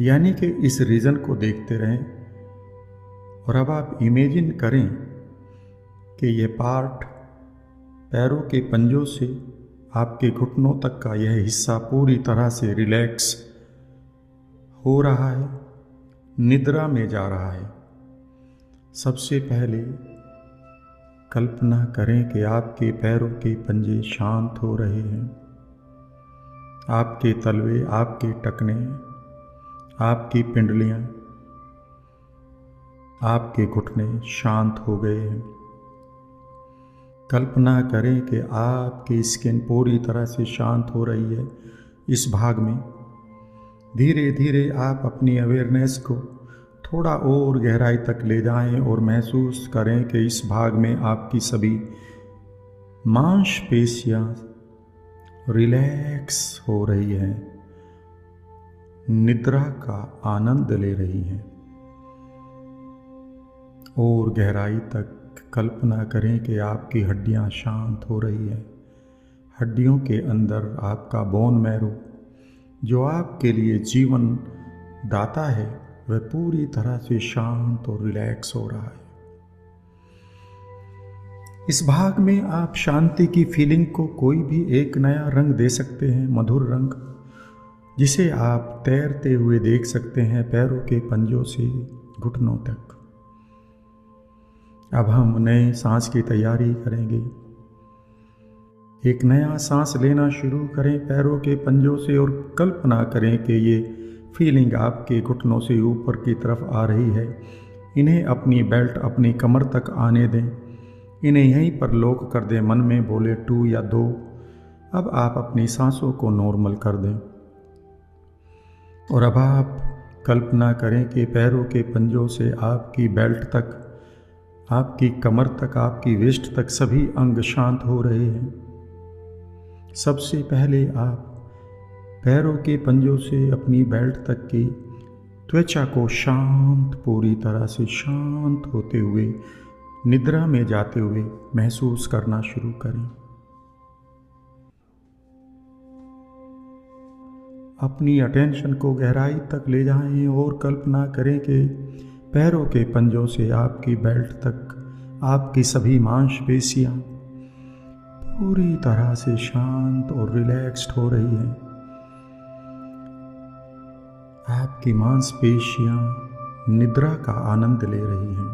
यानी कि इस रीजन को देखते रहें और अब आप इमेजिन करें कि ये पार्ट पैरों के पंजों से आपके घुटनों तक का यह हिस्सा पूरी तरह से रिलैक्स हो रहा है, निद्रा में जा रहा है। सबसे पहले कल्पना करें कि आपके पैरों के पंजे शांत हो रहे हैं। आपके तलवे, आपके टखने, आपकी पिंडलियां, आपके घुटने शांत हो गए हैं। कल्पना करें कि आपकी स्किन पूरी तरह से शांत हो रही है। इस भाग में धीरे धीरे आप अपनी अवेयरनेस को थोड़ा और गहराई तक ले जाएं और महसूस करें कि इस भाग में आपकी सभी मांसपेशियां रिलैक्स हो रही हैं, निद्रा का आनंद ले रही हैं। और गहराई तक कल्पना करें कि आपकी हड्डियां शांत हो रही हैं। हड्डियों के अंदर आपका बोन मैरो, जो आपके लिए जीवन दाता है, वह पूरी तरह से शांत और रिलैक्स हो रहा है। इस भाग में आप शांति की फीलिंग को कोई भी एक नया रंग दे सकते हैं, मधुर रंग, जिसे आप तैरते हुए देख सकते हैं पैरों के पंजों से घुटनों तक। अब हम नए सांस की तैयारी करेंगे। एक नया सांस लेना शुरू करें पैरों के पंजों से और कल्पना करें कि ये फीलिंग आपके घुटनों से ऊपर की तरफ आ रही है। इन्हें अपनी बेल्ट अपनी कमर तक आने दें। इन्हें यहीं पर लॉक कर दें। मन में बोले 2 या 2। अब आप अपनी सांसों को नॉर्मल कर दें और अब आप कल्पना करें कि पैरों के पंजों से आपकी बेल्ट तक, आपकी कमर तक, आपकी वेस्ट तक सभी अंग शांत हो रहे हैं। सबसे पहले आप पैरों के पंजों से अपनी बेल्ट तक की त्वचा को शांत, पूरी तरह से शांत होते हुए, निद्रा में जाते हुए महसूस करना शुरू करें। अपनी अटेंशन को गहराई तक ले जाएं और कल्पना करें कि पैरों के पंजों से आपकी बेल्ट तक आपकी सभी मांसपेशियां पूरी तरह से शांत और रिलैक्स्ड हो रही हैं। आपकी मांसपेशियां निद्रा का आनंद ले रही हैं।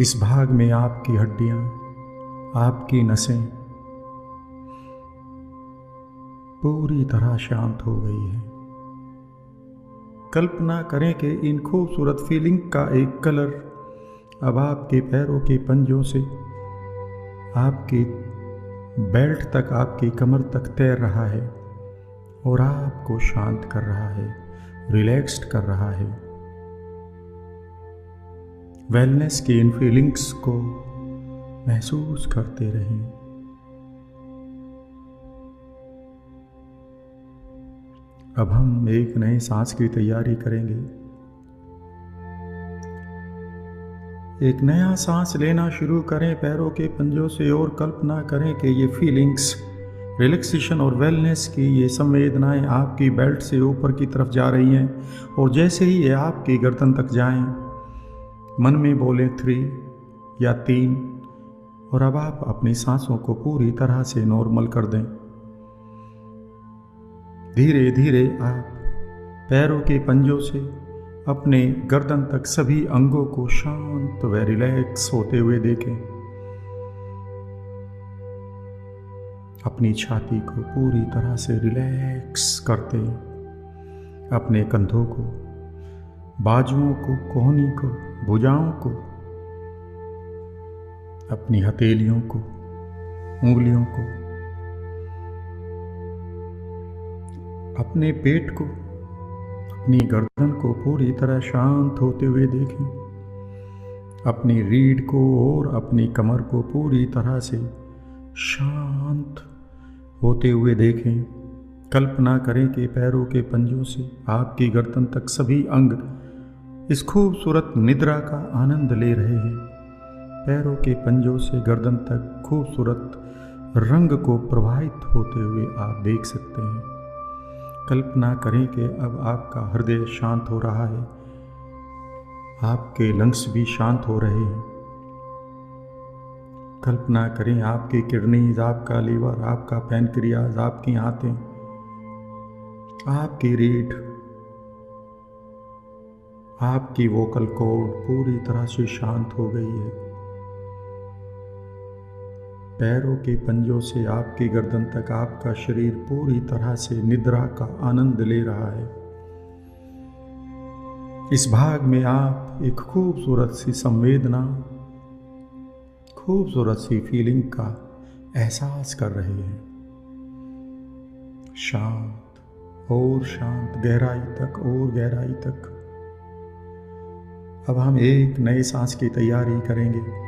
इस भाग में आपकी हड्डियां, आपकी नसें पूरी तरह शांत हो गई हैं। कल्पना करें कि इन खूबसूरत फीलिंग का एक कलर अब आपके पैरों के पंजों से आपकी बेल्ट तक, आपकी कमर तक तैर रहा है और आपको शांत कर रहा है, रिलैक्स्ड कर रहा है। वेलनेस की इन फीलिंग्स को महसूस करते रहें। अब हम एक नए सांस की तैयारी करेंगे। एक नया सांस लेना शुरू करें पैरों के पंजों से और कल्पना करें कि ये फीलिंग्स, रिलैक्सेशन और वेलनेस की ये संवेदनाएं आपकी बेल्ट से ऊपर की तरफ जा रही हैं और जैसे ही ये आपकी गर्दन तक जाएं, मन में बोले 3 या 3 और अब आप अपनी सांसों को पूरी तरह से नॉर्मल कर दें। धीरे धीरे आप पैरों के पंजों से अपने गर्दन तक सभी अंगों को शांत व रिलैक्स होते हुए देखें। अपनी छाती को पूरी तरह से रिलैक्स करते, अपने कंधों को, बाजुओं को, कोहनी को, भुजाओं को, अपनी हथेलियों को, उंगलियों को, अपने पेट को, अपनी गर्दन को पूरी तरह शांत होते हुए देखें। अपनी रीढ़ को और अपनी कमर को पूरी तरह से शांत होते हुए देखें। कल्पना करें कि पैरों के पंजों से आपकी गर्दन तक सभी अंग इस खूबसूरत निद्रा का आनंद ले रहे हैं। पैरों के पंजों से गर्दन तक खूबसूरत रंग को प्रवाहित होते हुए आप देख सकते हैं। कल्पना करें कि अब आपका हृदय शांत हो रहा है, आपके लंग्स भी शांत हो रहे हैं। कल्पना करें आपकी किडनीज, आपका लीवर, आपका पैनक्रियाज, आपकी आंतें, आपकी रीढ़, आपकी वोकल कॉर्ड पूरी तरह से शांत हो गई है। पैरों के पंजों से आपकी गर्दन तक आपका शरीर पूरी तरह से निद्रा का आनंद ले रहा है। इस भाग में आप एक खूबसूरत सी संवेदना, खूबसूरत सी फीलिंग का एहसास कर रहे हैं। शांत और शांत, गहराई तक और गहराई तक। अब हम एक नए सांस की तैयारी करेंगे।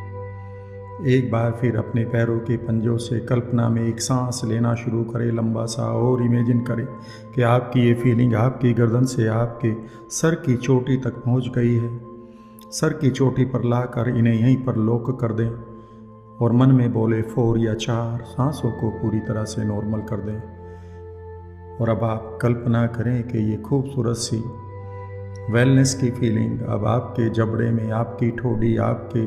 एक बार फिर अपने पैरों के पंजों से कल्पना में एक सांस लेना शुरू करें, लंबा सा, और इमेजिन करें कि आपकी ये फीलिंग आपकी गर्दन से आपके सर की चोटी तक पहुंच गई है। सर की चोटी पर लाकर इन्हें यहीं पर लॉक कर दें और मन में बोले 4 या 4 सांसों को पूरी तरह से नॉर्मल कर दें। और अब आप कल्पना करें कि ये खूबसूरत सी वेलनेस की फीलिंग अब आपके जबड़े में, आपकी ठोड़ी, आपके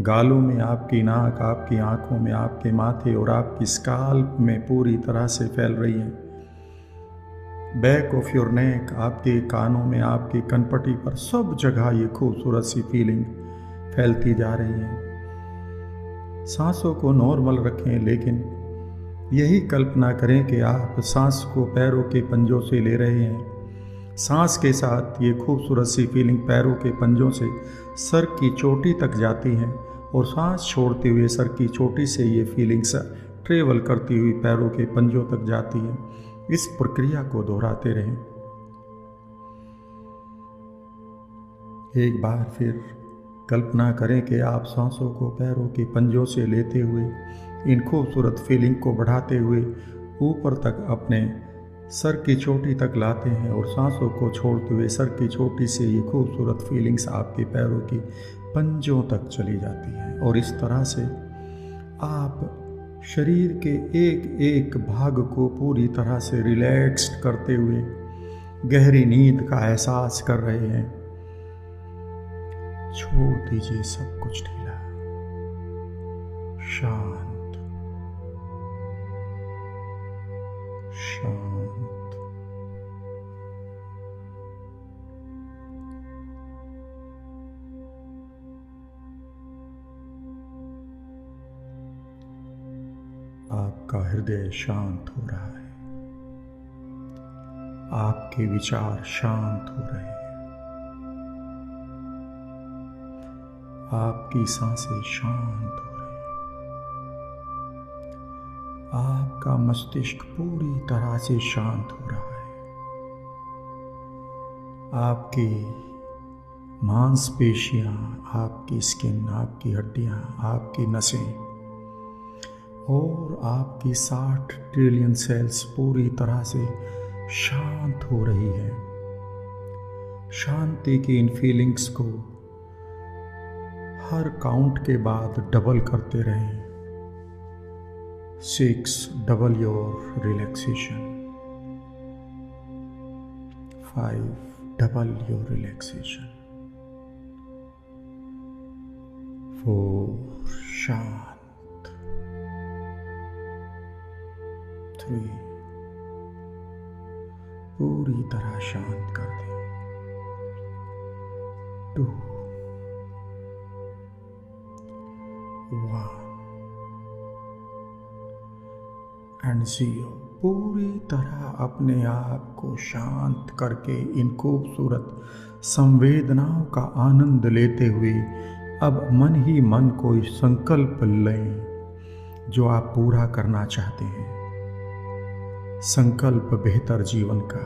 गालों में, आपकी नाक, आपकी आंखों में, आपके माथे और आपकी स्काल्प में पूरी तरह से फैल रही है। बैक ऑफ योर नेक, आपके कानों में, आपकी कनपटी पर, सब जगह ये खूबसूरत सी फीलिंग फैलती जा रही है। सांसों को नॉर्मल रखें, लेकिन यही कल्पना करें कि आप सांस को पैरों के पंजों से ले रहे हैं। सांस के साथ ये खूबसूरत सी फीलिंग पैरों के पंजों से सर की चोटी तक जाती है और सांस छोड़ते हुए सर की चोटी से ये फीलिंग्स ट्रेवल करती हुई पैरों के पंजों तक जाती है। इस प्रक्रिया को दोहराते रहें। एक बार फिर कल्पना करें कि आप सांसों को पैरों के पंजों से लेते हुए इन खूबसूरत फीलिंग को बढ़ाते हुए ऊपर तक अपने सर की चोटी तक लाते हैं और सांसों को छोड़ते हुए सर की चोटी से ये खूबसूरत फीलिंग्स आपके पैरों की पंजों तक चली जाती हैं। और इस तरह से आप शरीर के एक एक भाग को पूरी तरह से रिलैक्स्ड करते हुए गहरी नींद का एहसास कर रहे हैं। छोड़ दीजिए सब कुछ ढीला, शांत शांत। आपका हृदय शांत हो रहा है, आपके विचार शांत हो रहे हैं, आपकी सांसें शांत हो रही हैं, आपका मस्तिष्क पूरी तरह से शांत हो रहा है, आपकी मांसपेशियां, आपकी स्किन, आपकी हड्डियां, आपकी नसें और आपकी 60 ट्रिलियन सेल्स पूरी तरह से शांत हो रही है। शांति की इन फीलिंग्स को हर काउंट के बाद डबल करते रहें। 6 double your relaxation, 5 double your relaxation, 4 शांत, 3 पूरी तरह शांत कर दें, 2 1 एंड 0। पूरी तरह अपने आप को शांत करके इन खूबसूरत संवेदनाओं का आनंद लेते हुए अब मन ही मन कोई संकल्प लें जो आप पूरा करना चाहते हैं। संकल्प बेहतर जीवन का,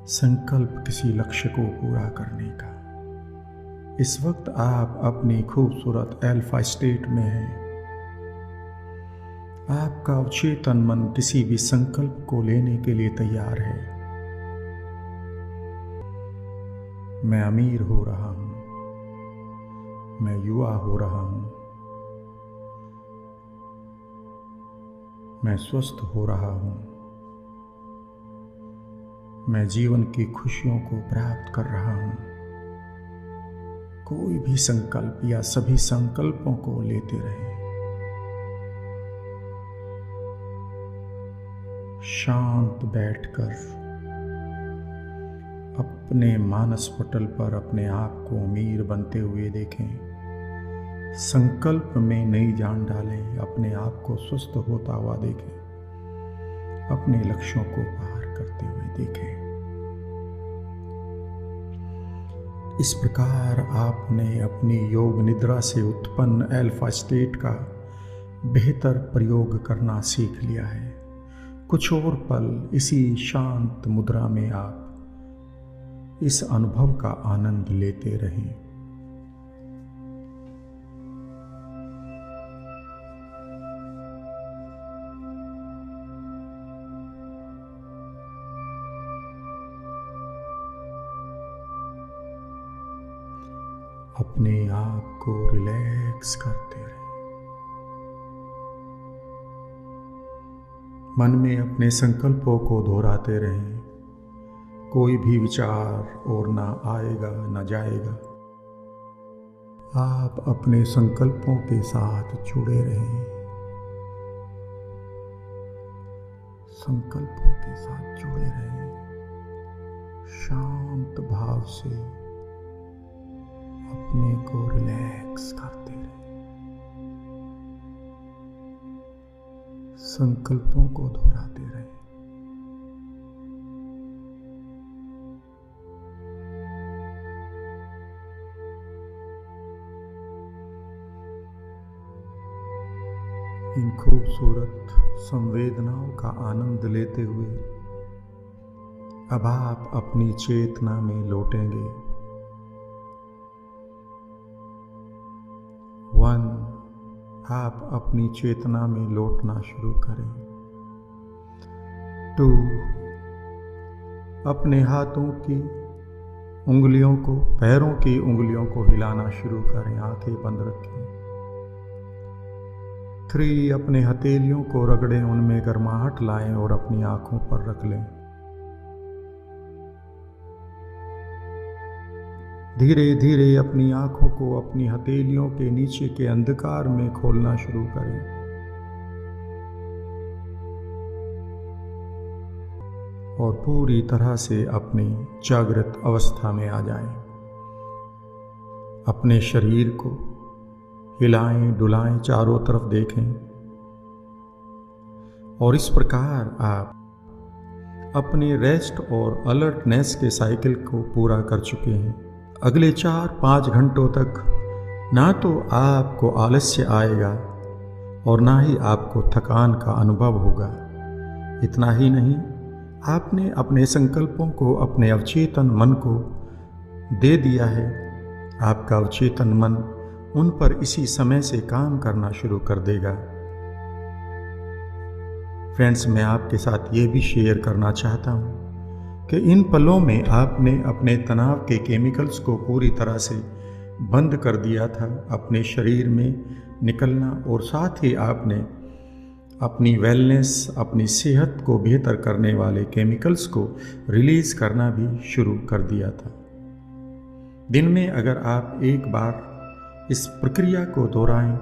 संकल्प किसी लक्ष्य को पूरा करने का। इस वक्त आप अपनी खूबसूरत अल्फा स्टेट में हैं। आपका अवचेतन मन किसी भी संकल्प को लेने के लिए तैयार है। मैं अमीर हो रहा हूं, मैं युवा हो रहा हूं, मैं स्वस्थ हो रहा हूं, मैं जीवन की खुशियों को प्राप्त कर रहा हूं। कोई भी संकल्प या सभी संकल्पों को लेते रहें। शांत बैठकर अपने मानस पटल पर अपने आप को अमीर बनते हुए देखें। संकल्प में नई जान डालें। अपने आप को स्वस्थ होता हुआ देखें। अपने लक्ष्यों को पार करते हुए देखें। इस प्रकार आपने अपनी योग निद्रा से उत्पन्न अल्फा स्टेट का बेहतर प्रयोग करना सीख लिया है। कुछ और पल इसी शांत मुद्रा में आप इस अनुभव का आनंद लेते रहें। अपने आप को रिलैक्स करते रहें। मन में अपने संकल्पों को दोहराते रहें। कोई भी विचार और ना आएगा ना जाएगा। आप अपने संकल्पों के साथ जुड़े रहें। संकल्पों के साथ जुड़े रहें। शांत भाव से अपने को रिलैक्स करते रहें। संकल्पों को दोहराते रहें। इन खूबसूरत संवेदनाओं का आनंद लेते हुए अब आप अपनी चेतना में लौटेंगे। 1 आप अपनी चेतना में लौटना शुरू करें। 2 अपने हाथों की उंगलियों को, पैरों की उंगलियों को हिलाना शुरू करें। आंखें बंद रखें। 3 अपने हथेलियों को रगड़ें, उनमें गर्माहट लाएं और अपनी आंखों पर रख लें। धीरे धीरे अपनी आंखों को अपनी हथेलियों के नीचे के अंधकार में खोलना शुरू करें। और पूरी तरह से अपनी जागृत अवस्था में आ जाएं। अपने शरीर को हिलाएं डुलाएं, चारों तरफ देखें। और इस प्रकार आप अपने रेस्ट और अलर्टनेस के साइकिल को पूरा कर चुके हैं। अगले 4-5 घंटों तक ना तो आपको आलस्य आएगा और ना ही आपको थकान का अनुभव होगा। इतना ही नहीं, आपने अपने संकल्पों को अपने अवचेतन मन को दे दिया है। आपका अवचेतन मन उन पर इसी समय से काम करना शुरू कर देगा। फ्रेंड्स, मैं आपके साथ ये भी शेयर करना चाहता हूँ कि इन पलों में आपने अपने तनाव के केमिकल्स को पूरी तरह से बंद कर दिया था अपने शरीर में निकलना, और साथ ही आपने अपनी वेलनेस, अपनी सेहत को बेहतर करने वाले केमिकल्स को रिलीज करना भी शुरू कर दिया था। दिन में अगर आप एक बार इस प्रक्रिया को दोहराएं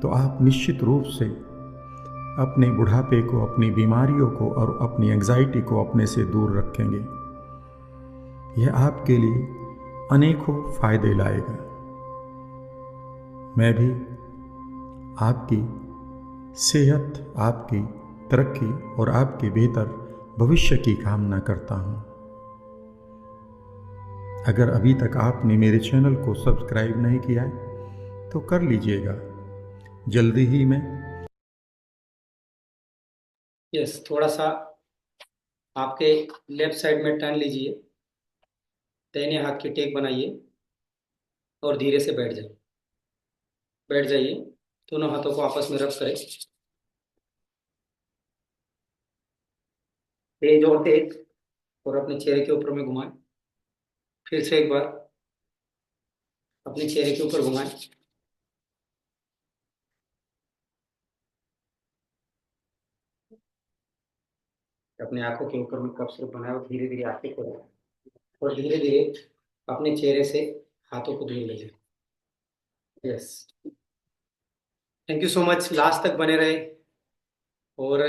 तो आप निश्चित रूप से अपने बुढ़ापे को, अपनी बीमारियों को और अपनी एंजाइटी को अपने से दूर रखेंगे। यह आपके लिए अनेकों फायदे लाएगा। मैं भी आपकी सेहत, आपकी तरक्की और आपके बेहतर भविष्य की कामना करता हूं। अगर अभी तक आपने मेरे चैनल को सब्सक्राइब नहीं किया है तो कर लीजिएगा। जल्दी ही मैं थोड़ा सा आपके लेफ्ट साइड में टर्न लीजिए, दाहिने हाथ की टेक बनाइए और धीरे से बैठ जाइए। दोनों हाथों को आपस में रब करें, तेज और तेज, और अपने चेहरे के ऊपर में घुमाएं। फिर से एक बार अपने चेहरे के ऊपर घुमाएं। अपने आंखों के ऊपर में कप सिर्फ बनाए और धीरे धीरे आंखें खोलें और धीरे धीरे अपने चेहरे से हाथों को दूर ले जाए। Yes, thank you so much, last तक बने रहे और